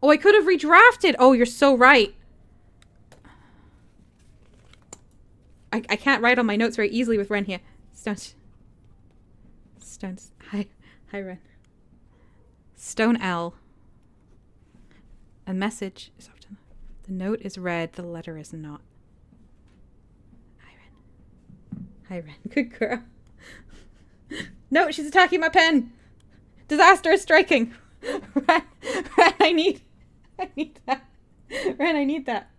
Oh, I could have redrafted. Oh, you're so right. I can't write on my notes very easily with Ren here. Stones. Hi, Ren. Stone L. A message is often. The note is read. The letter is not. Hi, Ren. Good girl. No, she's attacking my pen. Disaster is striking. Ren, I need that. Ren, I need that.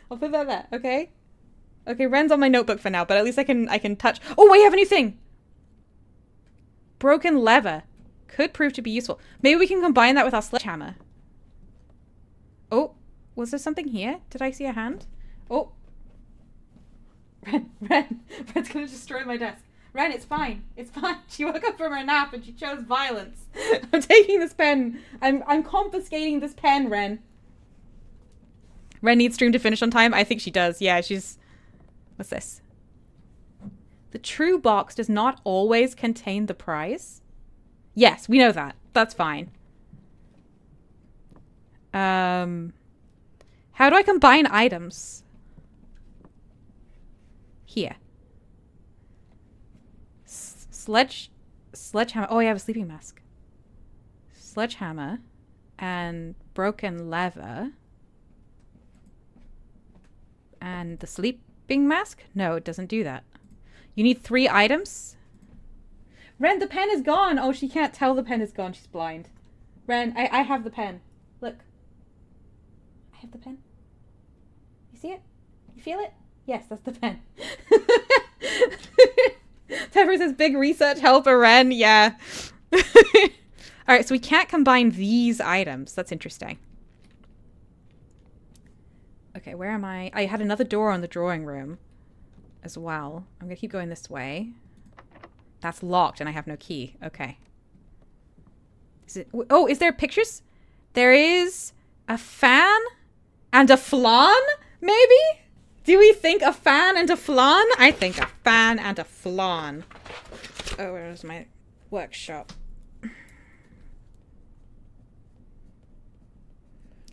I'll put that there, okay? Okay, Ren's on my notebook for now, but at least I can touch. Oh, I have a new thing. Broken lever. Could prove to be useful. Maybe we can combine that with our sledgehammer. Oh, was there something here? Did I see a hand? Oh. Ren's gonna destroy my desk. Ren, it's fine. It's fine. She woke up from her nap and she chose violence. I'm taking this pen. I'm confiscating this pen, Ren. Ren needs stream to finish on time? I think she does. Yeah, she's... What's this? The true box does not always contain the prize. Yes, we know that. That's fine. How do I combine items? Here. Sledgehammer. Oh, I have a sleeping mask. Sledgehammer and broken lever. And the sleeping mask? No, it doesn't do that. You need 3 items? Ren, the pen is gone. Oh, she can't tell the pen is gone. She's blind. Ren, I have the pen. Look. I have the pen. You see it? You feel it? Yes, that's the pen. Tepper says big research helper, Ren. Yeah. Alright, so we can't combine these items. That's interesting. Okay, where am I? I had another door on the drawing room as well. I'm gonna keep going this way. That's locked and I have no key. Okay. Is it... Oh, is there pictures? There is a fan and a flan, maybe? Do we think a fan and a flan? I think a fan and a flan. Oh, where's my workshop?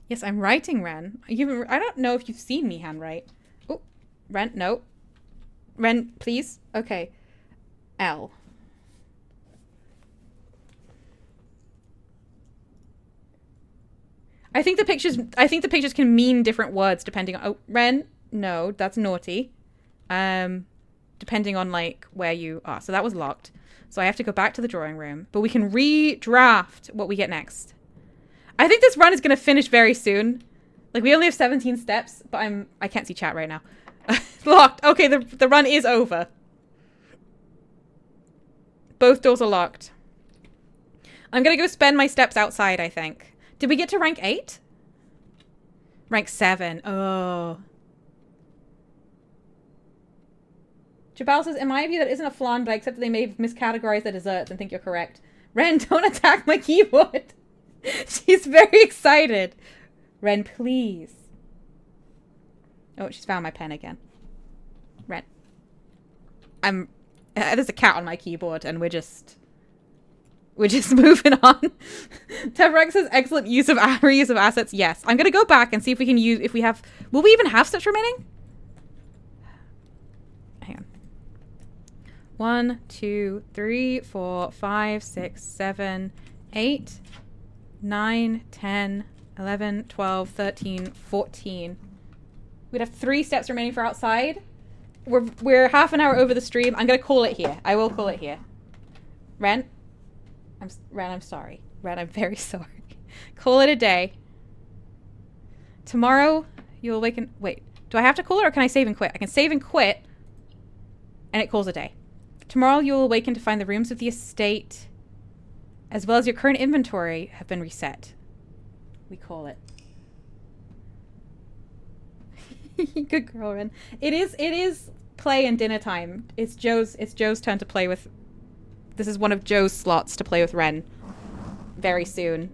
Yes, I'm writing, Ren. I don't know if you've seen me handwrite. Oh, Ren, no. Ren, please. Okay. L. I think the pictures can mean different words depending on... Oh, Ren... No, that's naughty. Depending on, like, where you are. So that was locked. So I have to go back to the drawing room. But we can redraft what we get next. I think this run is going to finish very soon. Like, we only have 17 steps, but I can't see chat right now. Locked. Okay, the run is over. Both doors are locked. I'm going to go spend my steps outside, I think. Did we get to rank 8? Rank 7. Oh... Jabal says, in my view, that isn't a flan, but I accept that they may have miscategorized the desserts and think you're correct. Ren, don't attack my keyboard. She's very excited. Ren, please. Oh, she's found my pen again. Ren. There's a cat on my keyboard, and we're just... We're just moving on. Tevrex says excellent reuse of assets. Yes. I'm going to go back and see if we can use, if we have, will we even have steps remaining? Hang on. 1, 2, 3, 4, 5, 6, 7, 8, 9, 10, 11, 12, 13, 14. We'd have 3 steps remaining for outside. We're half an hour over the stream. I'm going to call it here. I will call it here. Ren, I'm sorry. Ren, I'm very sorry. Call it a day. Tomorrow, you'll awaken... Wait, do I have to call it or can I save and quit? I can save and quit, and it calls a day. Tomorrow, you'll awaken to find the rooms of the estate, as well as your current inventory, have been reset. We call it. Good girl, Ren. It is play and dinner time. It's Joe's turn to play with... This is one of Joe's slots to play with Ren. Very soon.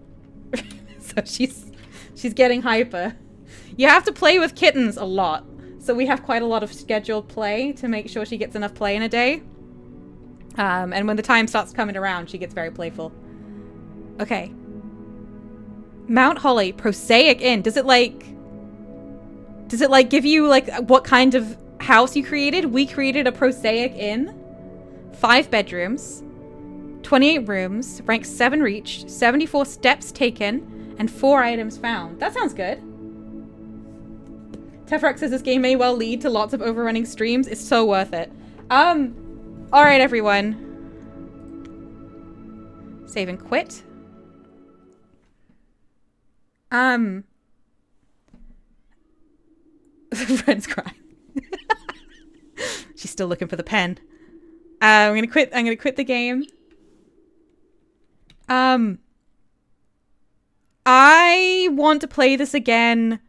So she's getting hyper. You have to play with kittens a lot. So we have quite a lot of scheduled play to make sure she gets enough play in a day. And when the time starts coming around, she gets very playful. Okay. Mount Holly, Prosaic Inn. Does it give you like what kind of house you created? We created a Prosaic Inn. 5 bedrooms. 28 rooms, rank 7 reached, 74 steps taken, and 4 items found. That sounds good. Tefrex says this game may well lead to lots of overrunning streams. It's so worth it. Alright everyone. Save and quit. Friend's crying. She's still looking for the pen. I'm gonna quit the game. I want to play this again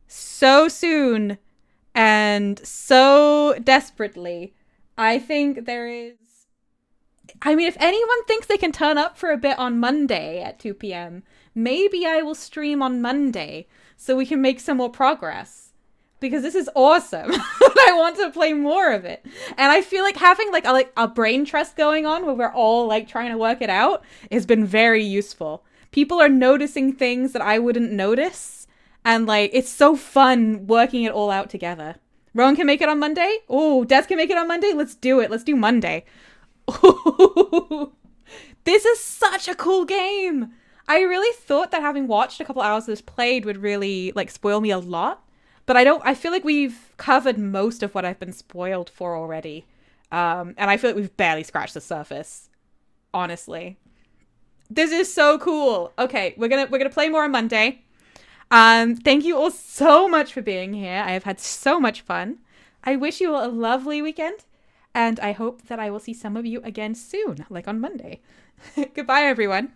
so soon and so desperately. I think there is... I mean, if anyone thinks they can turn up for a bit on Monday at 2 p.m., maybe I will stream on Monday so we can make some more progress. Because this is awesome. I want to play more of it. And I feel like having like a brain trust going on where we're all like trying to work it out has been very useful. People are noticing things that I wouldn't notice. And like, it's so fun working it all out together. Rowan can make it on Monday? Oh, Des can make it on Monday? Let's do it. Let's do Monday. Ooh, this is such a cool game. I really thought that having watched a couple hours of this played would really like spoil me a lot. But I feel like we've covered most of what I've been spoiled for already. And I feel like we've barely scratched the surface. Honestly. This is so cool. Okay, we're gonna play more on Monday. Thank you all so much for being here. I have had so much fun. I wish you all a lovely weekend. And I hope that I will see some of you again soon, like on Monday. Goodbye, everyone.